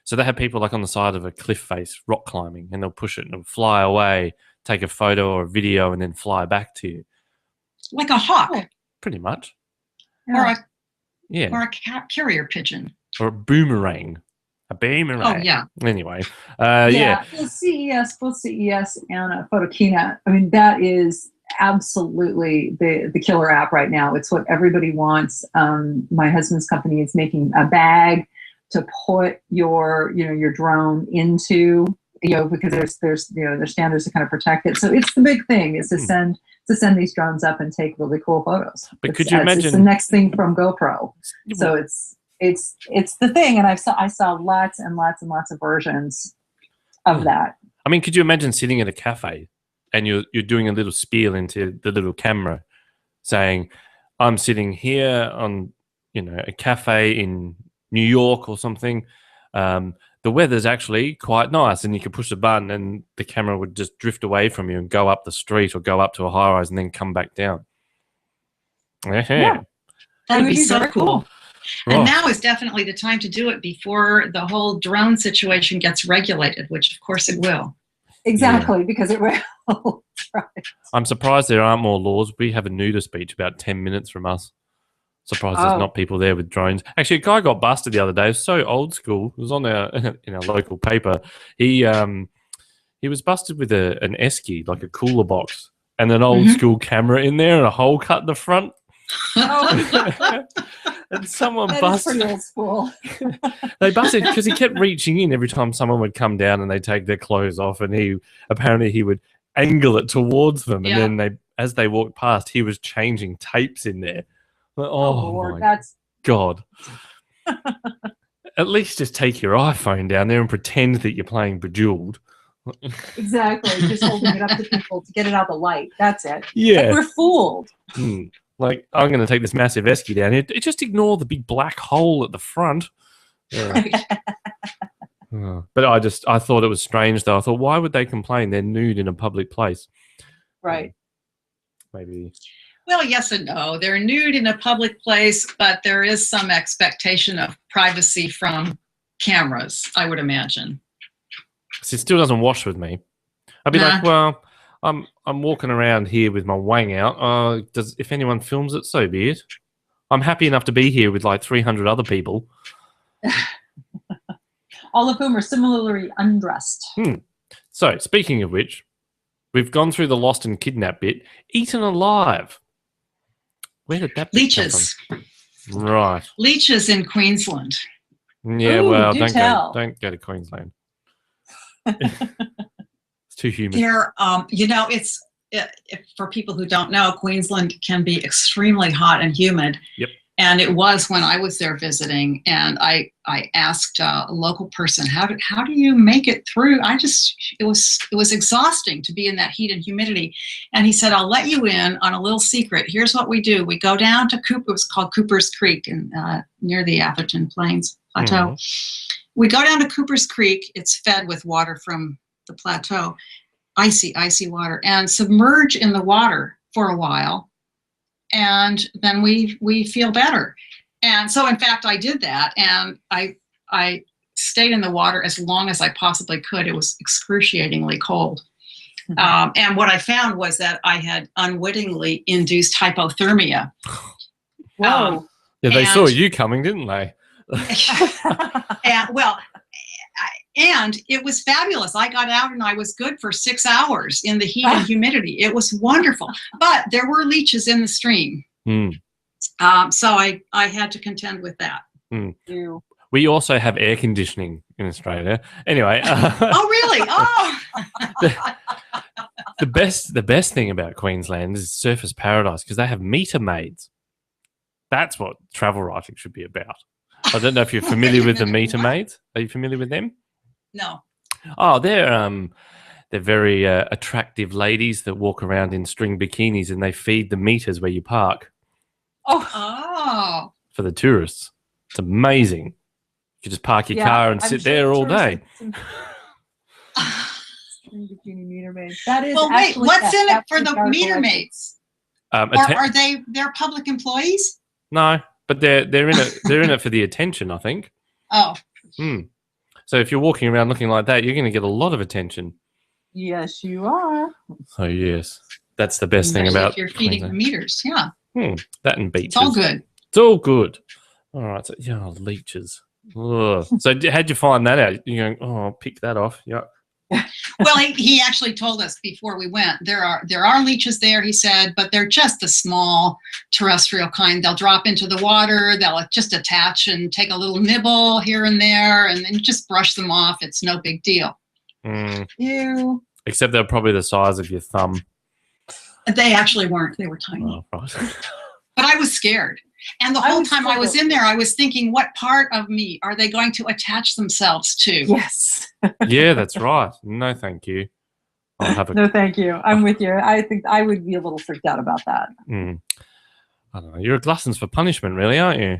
So they have people like on the side of a cliff face, rock climbing, and they'll push it and it'll fly away, take a photo or a video, and then fly back to you. Like a hawk. Pretty much. Or Yeah. a carrier pigeon. Or a boomerang. A boomerang. Oh, yeah. Anyway, yeah. Both CES and Photokina. I mean, that is absolutely the killer app right now. It's what everybody wants. My husband's company is making a bag to put your drone into, because there's standards to kind of protect it. So it's the big thing is to send these drones up and take really cool photos. But could you imagine it's the next thing from GoPro? So it's the thing, and I saw lots and lots and lots of versions of that. I mean, could you imagine sitting at a cafe and you're doing a little spiel into the little camera, saying, "I'm sitting here on a cafe in New York or something. The weather's actually quite nice," and you could push a button and the camera would just drift away from you and go up the street or go up to a high rise and then come back down. Yeah. That would be so very cool. Oh. And now is definitely the time to do it before the whole drone situation gets regulated, which of course it will. Exactly, because it will. Right. I'm surprised there aren't more laws. We have a nudist beach about 10 minutes from us. Surprised there's not people there with drones. Actually, a guy got busted the other day. It was so old school. It was on in our local paper. He was busted with an esky, like a cooler box, and an old school camera in there and a hole cut in the front. And someone busted. Pretty old school. They busted because he kept reaching in every time someone would come down and they take their clothes off, and he would angle it towards them, and then as they walked past, he was changing tapes in there. Oh Lord, my God. At least just take your iPhone down there and pretend that you're playing Bejeweled. Exactly. Just holding it up to people to get it out of the light. That's it. Yeah. Like, we're fooled. Like, I'm going to take this massive esky down here. Just ignore the big black hole at the front. But I thought it was strange, though. I thought, why would they complain? They're nude in a public place. Right. Maybe. Well, yes and no. They're nude in a public place, but there is some expectation of privacy from cameras, I would imagine. So it still doesn't wash with me. I'd be like, well, I'm walking around here with my wang out. If anyone films it, so be it. I'm happy enough to be here with like 300 other people. All of whom are similarly undressed. So, speaking of which, we've gone through the lost and kidnapped bit. Eaten alive. Where did that bit come from? Right. Leeches in Queensland. Yeah, Ooh, well, do don't tell. go to Queensland. It's too humid. There, it's for people who don't know, Queensland can be extremely hot and humid. Yep. And it was when I was there visiting, and I asked a local person, how do you make it through? It was exhausting to be in that heat and humidity. And he said, I'll let you in on a little secret. Here's what we do. We go down to it was called Cooper's Creek near the Atherton Plains Plateau. We go down to Cooper's Creek. It's fed with water from the plateau, icy water, and submerge in the water for a while. And then we feel better. And so, in fact, I did that, and I stayed in the water as long as I possibly could. It was excruciatingly cold. And what I found was that I had unwittingly induced hypothermia. Whoa. Yeah, they saw you coming, didn't they? And it was fabulous. I got out and I was good for 6 hours in the heat and humidity. It was wonderful. But there were leeches in the stream. So I had to contend with that. We also have air conditioning in Australia. Anyway. Oh, really? Oh! The best thing about Queensland is surface paradise because they have meter maids. That's what travel writing should be about. I don't know if you're familiar with the meter maids. Are you familiar with them? No. Oh, they're they're very attractive ladies that walk around in string bikinis, and they feed the meters where you park Oh. for the tourists. It's amazing. You can just park your car and sit there all day. String bikini meter maids. That is. Well, wait. What's in it for the meter maids? Or are they're public employees? No, but they're in it. They're in it for the attention, I think. Oh. So if you're walking around looking like that, you're going to get a lot of attention. Yes, you are. So yes, that's the best thing about. If you're feeding the meters, yeah. That and beaches. It's all good. It's all good. All right. So leeches. Ugh. So how'd you find that out? You're going, I'll pick that off. Yeah. Well, he actually told us before we went, there are leeches there, he said, but they're just the small terrestrial kind. They'll drop into the water, they'll just attach and take a little nibble here and there, and then just brush them off. It's no big deal. Ew. Except they're probably the size of your thumb. They actually weren't. They were tiny. Oh, right. But I was scared. And the whole time I was in there, I was thinking, what part of me are they going to attach themselves to? Yes. Yeah, that's right. No, thank you. I'll have No, thank you. I'm with you. I think I would be a little freaked out about that. I don't know. You're a glutton for punishment, really, aren't you?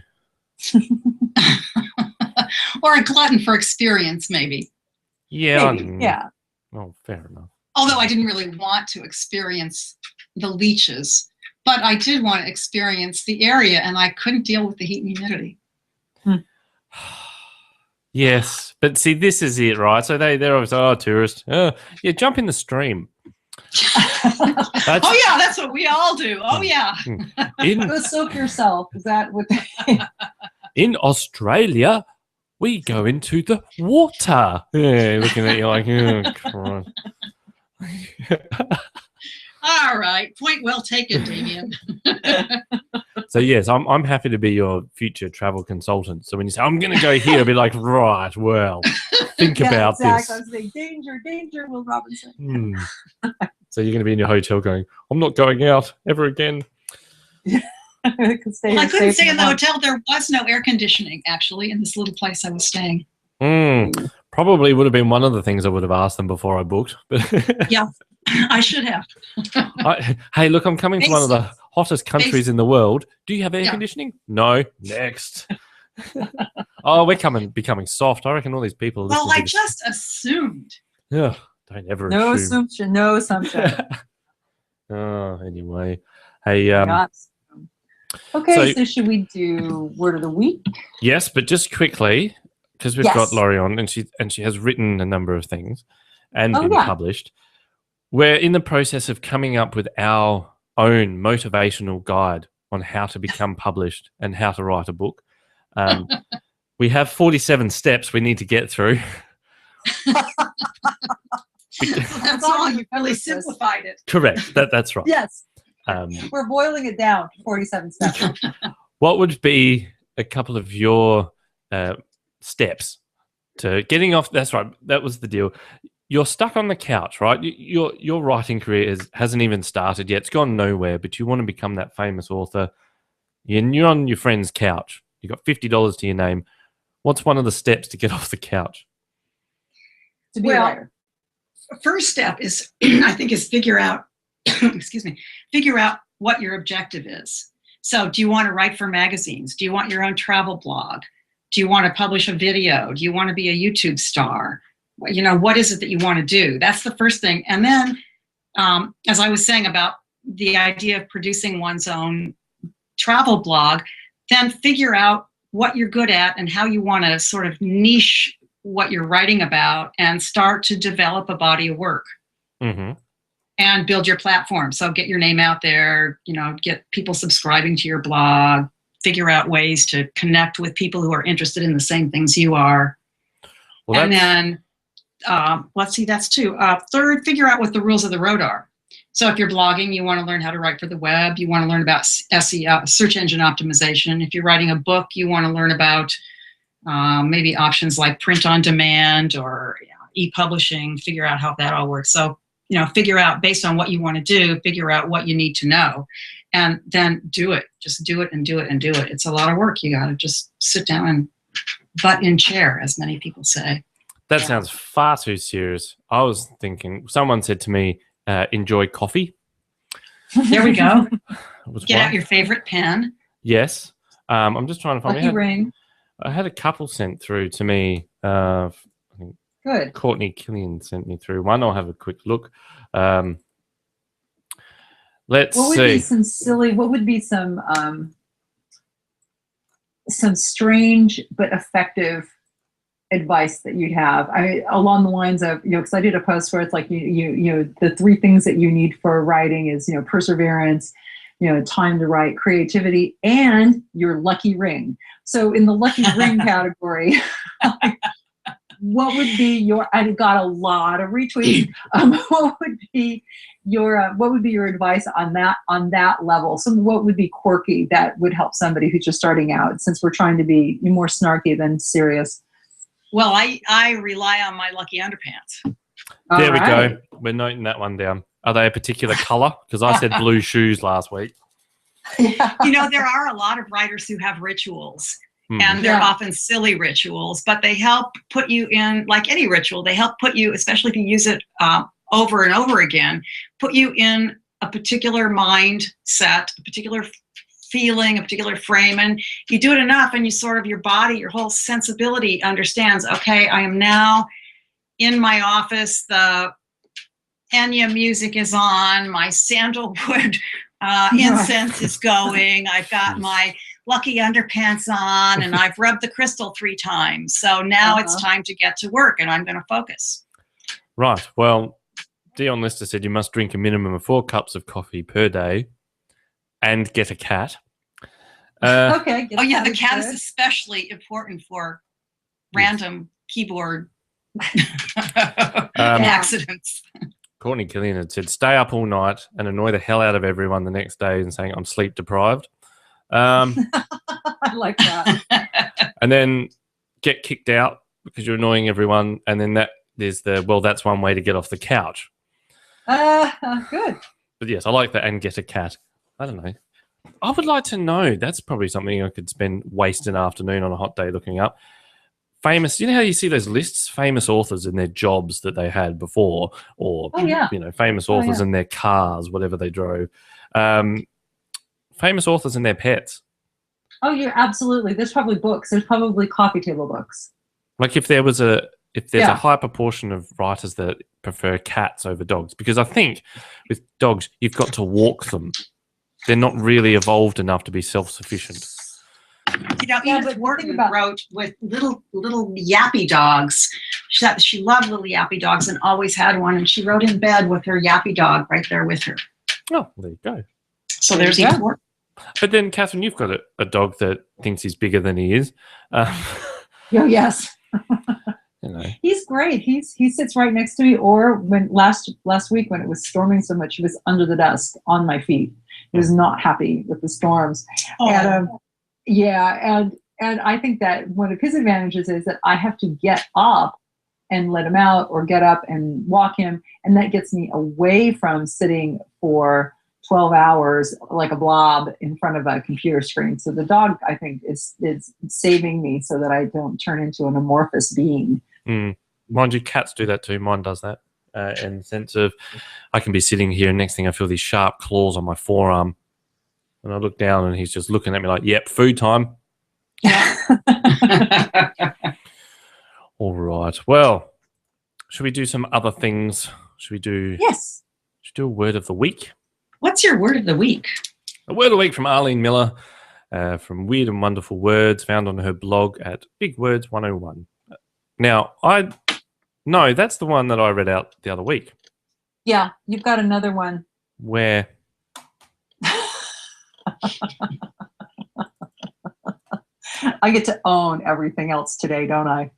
Or a glutton for experience, maybe. Yeah. Maybe. Yeah. Oh, fair enough. Although I didn't really want to experience the leeches, but I did want to experience the area, and I couldn't deal with the heat and humidity. Yes, but see, this is it, right? So they're always, tourist. Yeah, jump in the stream. Oh, yeah, that's what we all do. Oh, yeah. Go soak yourself. Is that what in Australia, we go into the water. Yeah, looking at you like, oh, Christ. All right. Point well taken, Damien. So, yes, I'm happy to be your future travel consultant. So when you say, I'm going to go here, I'll be like, right, well, think about this. I was saying, danger, Will Robinson. So you're going to be in your hotel going, I'm not going out ever again. I couldn't stay in the hotel. There was no air conditioning, actually, in this little place I was staying. Probably would have been one of the things I would have asked them before I booked. But yeah, I should have. Hey, look, I'm coming to one of the hottest countries in the world. Do you have air conditioning? No. Next. Oh, we're becoming soft. I reckon all these people. Well, I just assumed. Yeah, don't ever No assume. No assumption. Oh, anyway. Hey, okay, so should we do word of the week? Yes, but just quickly, because we've got Laurie on, and she has written a number of things and been published. We're in the process of coming up with our own motivational guide on how to become published and how to write a book. We have 47 steps we need to get through. That's all. You really simplified it. Correct. That's right. Yes. We're boiling it down to 47 steps. What would be a couple of your steps to getting off? That's right. That was the deal. You're stuck on the couch, right? Your writing career hasn't even started yet. It's gone nowhere, but you want to become that famous author. You're on your friend's couch. You've got $50 to your name. What's one of the steps to get off the couch? To be a writer. First step is, I think, is figure out what your objective is. So do you want to write for magazines? Do you want your own travel blog? Do you want to publish a video? Do you want to be a YouTube star? You know, what is it that you want to do? That's the first thing. And then, as I was saying about the idea of producing one's own travel blog, then figure out what you're good at and how you want to sort of niche what you're writing about and start to develop a body of work. Mm-hmm. And build your platform. So get your name out there, get people subscribing to your blog, figure out ways to connect with people who are interested in the same things you are. Well, and then, let's see, that's two. Third, figure out what the rules of the road are. So if you're blogging, you want to learn how to write for the web. You want to learn about SEO, search engine optimization. If you're writing a book, you want to learn about maybe options like print on demand or e-publishing, figure out how that all works. So, figure out based on what you want to do, figure out what you need to know, and then do it. Just do it and do it and do it. It's a lot of work. You got to just sit down and butt in chair, as many people say. That sounds far too serious. I was thinking, someone said to me, enjoy coffee. There we go. Was Get one. out your favorite pen. Yes. I'm just trying to find Lucky ring. I had a couple sent through to me. I think Good. Courtney Killian sent me through one. I'll have a quick look. Let's What would see. be some silly? What would be some strange but effective advice that you'd have? Along the lines of, because I did a post where it's like you the 3 things that you need for writing is perseverance, time to write, creativity, and your lucky ring. So in the lucky ring category, what would be your? I got a lot of retweets. What would be your advice on that level? So what would be quirky that would help somebody who's just starting out? Since we're trying to be more snarky than serious. Well, I rely on my lucky underpants. There we go. We're noting that one down. Are they a particular color? Because I said blue shoes last week. Yeah. There are a lot of writers who have rituals, and they're often silly rituals, but they help put you in, like any ritual, they help put you, especially if you use it over and over again, put you in a particular mindset, a particular feeling, a particular frame, and you do it enough and you sort of, your body, your whole sensibility understands, okay, I am now in my office, the Enya music is on, my sandalwood incense is going, I've got my lucky underpants on, and I've rubbed the crystal 3 times. So now it's time to get to work, and I'm going to focus. Right. Well, Dion Lister said you must drink a minimum of 4 cups of coffee per day and get a cat. Okay. The cat is especially important for random keyboard accidents. Courtney Killian had said, stay up all night and annoy the hell out of everyone the next day and saying I'm sleep deprived. I like that. And then get kicked out because you're annoying everyone. And then that's one way to get off the couch. Good. But yes, I like that, and get a cat. I don't know. I would like to know. That's probably something I could waste an afternoon on a hot day looking up. Famous, how you see those lists? Famous authors and their jobs that they had before, or famous authors and their cars, whatever they drove. Famous authors and their pets. Oh, yeah, absolutely. There's probably books. There's probably coffee table books. Like if there's a high proportion of writers that prefer cats over dogs, because I think with dogs you've got to walk them. They're not really evolved enough to be self-sufficient. Edith Wharton wrote with little yappy dogs. She loved little yappy dogs and always had one, and she wrote in bed with her yappy dog right there with her. Oh, there you go. So there's Edith Wharton. But then, Catherine, you've got a dog that thinks he's bigger than he is. Yes. He's great. He sits right next to me. Or when last week when it was storming so much, he was under the desk on my feet. He was not happy with the storms. Oh. And I think that one of his advantages is that I have to get up and let him out, or get up and walk him, and that gets me away from sitting for 12 hours like a blob in front of a computer screen. So the dog, I think, is saving me so that I don't turn into an amorphous being. Mind you, cats do that too. Mine does that. In the sense of, I can be sitting here and next thing I feel these sharp claws on my forearm, and I look down and he's just looking at me like, yep, food time. All right. Well, should we do some other things? Should we do a word of the week? What's your word of the week? A word of the week from Arlene Miller from Weird and Wonderful Words, found on her blog at Big Words 101. Now, no, that's the one that I read out the other week. Yeah, you've got another one. Where? I get to own everything else today, don't I?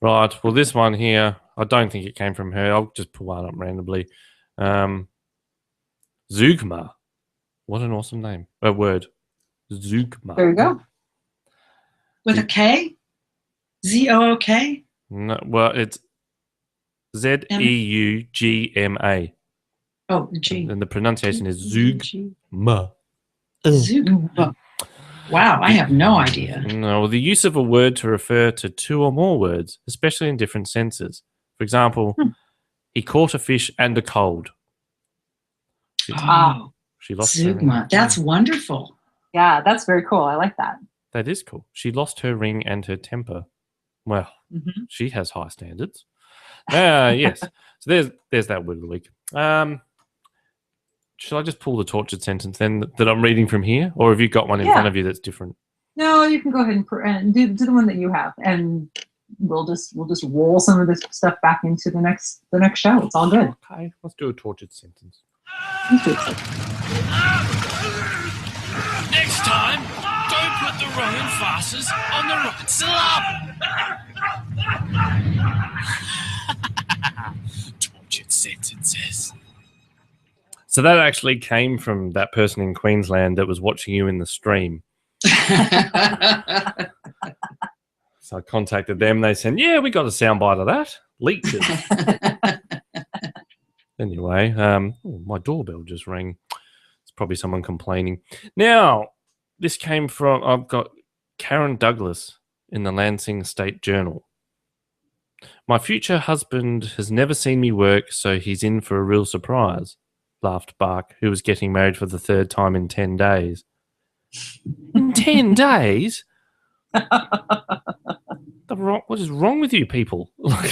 Right. Well, this one here, I don't think it came from her. I'll just pull one up randomly. Zugma. What an awesome name. A word. Zugma. There you go. With a K? Z-O-O-K? No, well, it's Z-E-U-G-M-A. Oh, G. And the pronunciation is Zugma. Zugma. Wow, I have no idea. No, the use of a word to refer to two or more words, especially in different senses. For example, he caught a fish and a cold. Oh, She lost her ring. Zugma. That's wonderful. Yeah, that's very cool. I like that. That is cool. She lost her ring and her temper. Well, she has high standards. Yes. So there's that word of the week. Should I just pull the tortured sentence then that I'm reading from here, or have you got one in front of you that's different? No, you can go ahead and do the one that you have, and we'll just roll some of this stuff back into the next show. It's all good. Okay, let's do a tortured sentence. Next time, don't put the wrong emphasis on the right syllable. Tortured sentences. So that actually came from that person in Queensland that was watching you in the stream. So I contacted them. They said, yeah, we got a soundbite of that. Leeches. Anyway, my doorbell just rang. It's probably someone complaining. Now, this came from, I've got Karen Douglas in the Lansing State Journal. My future husband has never seen me work, so he's in for a real surprise, laughed Bark, who was getting married for the third time in 10 days. In 10 days? What is wrong with you people? Look,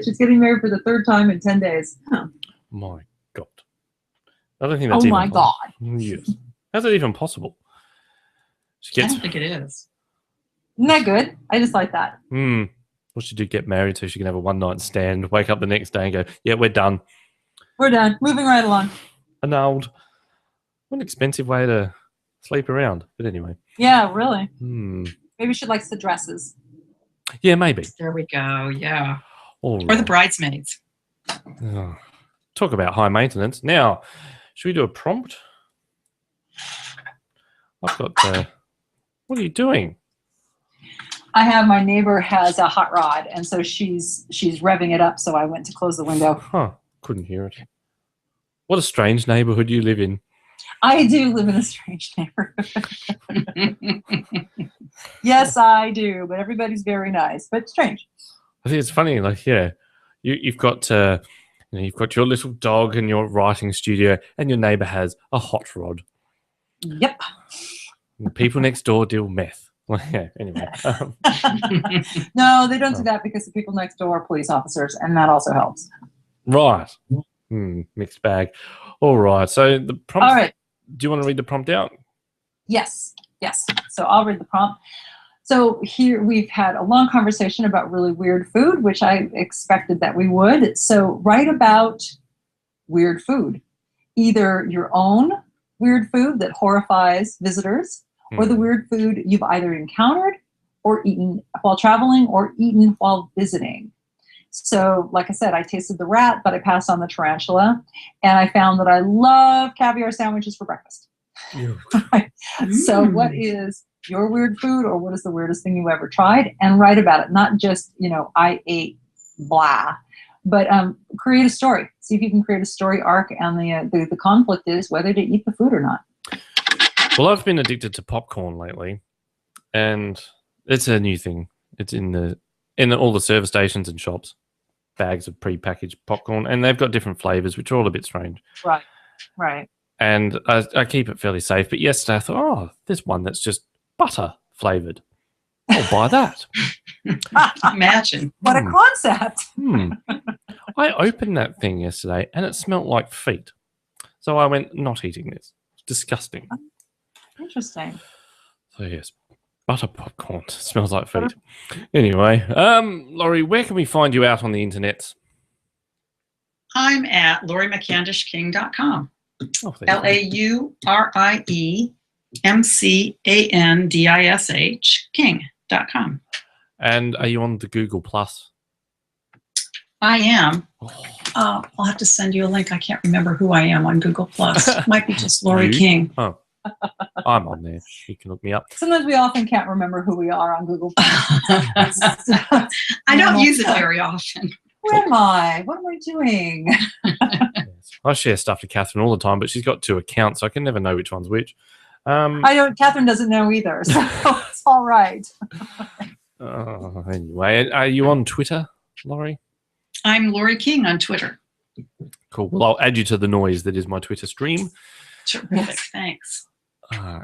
she's getting married for the third time in 10 days. Huh. My God. I don't think that's my God. Yes. How's that even possible? I don't think it is. Isn't that good? I just like that. Well, she did get married so she can have a one-night stand, wake up the next day and go, yeah, we're done. We're done. Moving right along. Annulled. What an expensive way to sleep around. But anyway. Yeah, really. Maybe she likes the dresses. Yeah, maybe. There we go. Yeah. All Or right. the bridesmaids. Oh, talk about high maintenance. Now, should we do a prompt? I've got... what are you doing? I have, my neighbor has a hot rod, and so she's revving it up, so I went to close the window. Huh. Couldn't hear it. What a strange neighborhood you live in. I do live in a strange neighborhood. Yes, I do, but everybody's very nice, but strange. I think it's funny, like, yeah, you've got you've got your little dog in your writing studio, and your neighbor has a hot rod. Yep. And the people next door deal meth. Well, yeah, anyway. No, they don't do that because the people next door are police officers, and that also helps. Right. Mixed bag. All right. So the prompt. All right. Do you want to read the prompt out? Yes. So I'll read the prompt. So here we've had a long conversation about really weird food, which I expected that we would. So write about weird food, either your own weird food that horrifies visitors, or the weird food you've either encountered or eaten while traveling or eaten while visiting. So, like I said, I tasted the rat, but I passed on the tarantula, and I found that I love caviar sandwiches for breakfast. So what is your weird food, or what is the weirdest thing you ever tried? And write about it, not just, I ate blah, but create a story. See if you can create a story arc, and the conflict is whether to eat the food or not. Well, I've been addicted to popcorn lately, and it's a new thing. It's in all the service stations and shops, bags of pre-packaged popcorn, and they've got different flavors, which are all a bit strange. Right. And I keep it fairly safe. But yesterday I thought, there's one that's just butter flavored. I'll buy that. Imagine. What a concept. I opened that thing yesterday, and it smelled like feet. So I went, not eating this. It's disgusting. Interesting. So yes, butter popcorn smells like feet. Anyway, Laurie, where can we find you out on the internet? I'm at lauriemcandishking.com. Oh, Lauriemcandishking King.com. And are you on the Google Plus? I am. I'll have to send you a link. I can't remember who I am on Google Plus. Might be just Laurie King. Oh, I'm on there. You can look me up. Sometimes we often can't remember who we are on Google. I don't use it very often. Where am I? What am I doing? Yes. I share stuff to Catherine all the time, but she's got 2 accounts, so I can never know which one's which. I don't. Catherine doesn't know either, so it's all right. Anyway, are you on Twitter, Laurie? I'm Laurie King on Twitter. Cool. Well, I'll add you to the noise that is my Twitter stream. Terrific. Thanks.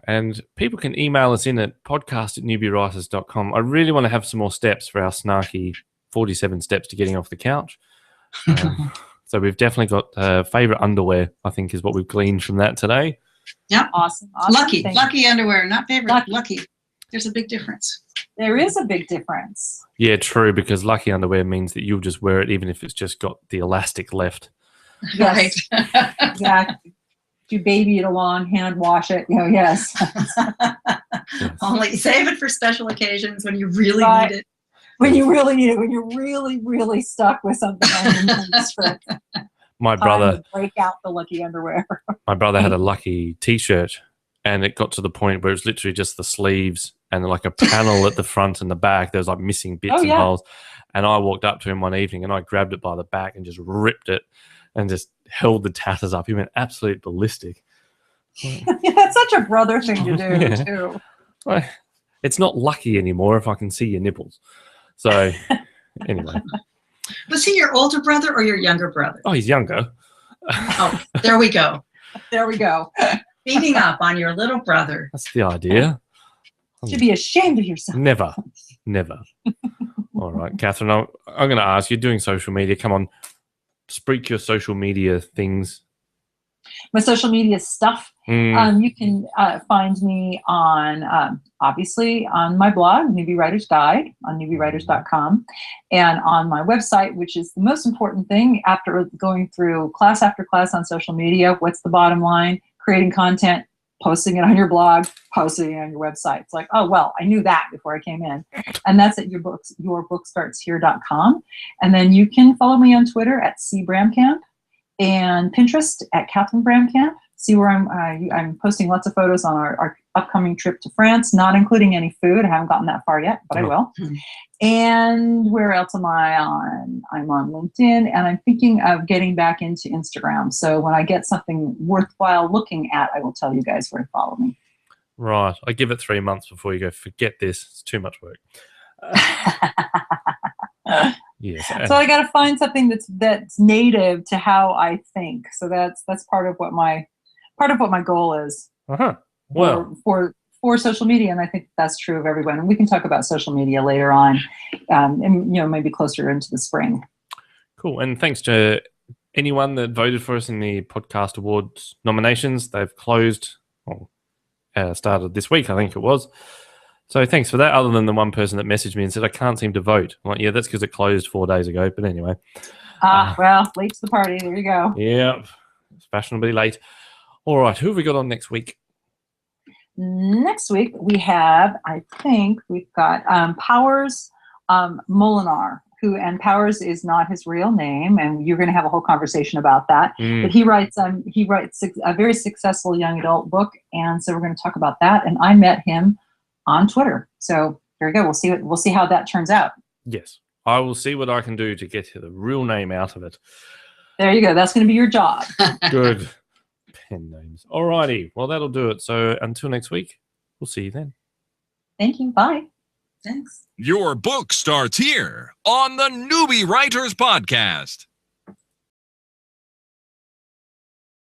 And people can email us in at podcast@newbiewriters.com. I really want to have some more steps for our snarky 47 steps to getting off the couch. So we've definitely got favorite underwear, I think, is what we've gleaned from that today. Yep. Awesome. Lucky underwear, not favorite. Lucky. There's a big difference. There is a big difference. Yeah, true, because lucky underwear means that you'll just wear it even if it's just got the elastic left. Yes. Right. Exactly. You baby it along, hand wash it. Yes. Yes. Only save it for special occasions when you really need it. When you really need it, when you're really, really stuck with something on your script. My brother break out the lucky underwear. My brother had a lucky T-shirt, and it got to the point where it's literally just the sleeves and like a panel at the front and the back. There was like missing bits and holes. And I walked up to him one evening and I grabbed it by the back and just ripped it and just held the tatters up. He went absolute ballistic. That's such a brother thing to do, too. Well, it's not lucky anymore if I can see your nipples. So, anyway. Was he your older brother or your younger brother? Oh, he's younger. Oh, there we go. There we go. Beating up on your little brother. That's the idea. You should be ashamed of yourself. Never. All right, Catherine, I'm going to ask you, doing social media, come on, speak your social media things. My social media stuff. You can find me on, obviously, on my blog, Newbie Writer's Guide, on newbiewriters.com, and on my website, which is the most important thing after going through class after class on social media. What's the bottom line? Creating content, posting it on your blog, posting it on your website. It's like, oh, well, I knew that before I came in. And that's at yourbookstartshere.com. And then you can follow me on Twitter at cbramkamp and Pinterest at Catherine Bramkamp. See where I'm posting lots of photos on our upcoming trip to France, not including any food. I haven't gotten that far yet, but I will. And where else am I on? I'm on LinkedIn, and I'm thinking of getting back into Instagram. So when I get something worthwhile looking at, I will tell you guys where to follow me. Right. I give it 3 months before you go, forget this. It's too much work. Yes. So I got to find something that's native to how I think. So that's part of what my goal is. Well, for social media, and I think that's true of everyone. And we can talk about social media later on, and maybe closer into the spring. Cool. And thanks to anyone that voted for us in the podcast awards nominations. They've closed, started this week, I think it was. So thanks for that, other than the one person that messaged me and said, I can't seem to vote. I'm like, yeah, that's because it closed 4 days ago. But anyway. Well, late to the party. There you go. Yeah, it's fashionably late. All right, who have we got on next week? Next week, we've got Powers Molinar, and Powers is not his real name, and you're going to have a whole conversation about that. But he writes a very successful young adult book, and so we're going to talk about that. And I met him on Twitter, so here we go. We'll see how that turns out. Yes, I will see what I can do to get the real name out of it. There you go. That's going to be your job. Good. Pen names. All righty. Well, that'll do it. So until next week, we'll see you then. Thank you. Bye. Thanks. Your book starts here on the Newbie Writers Podcast.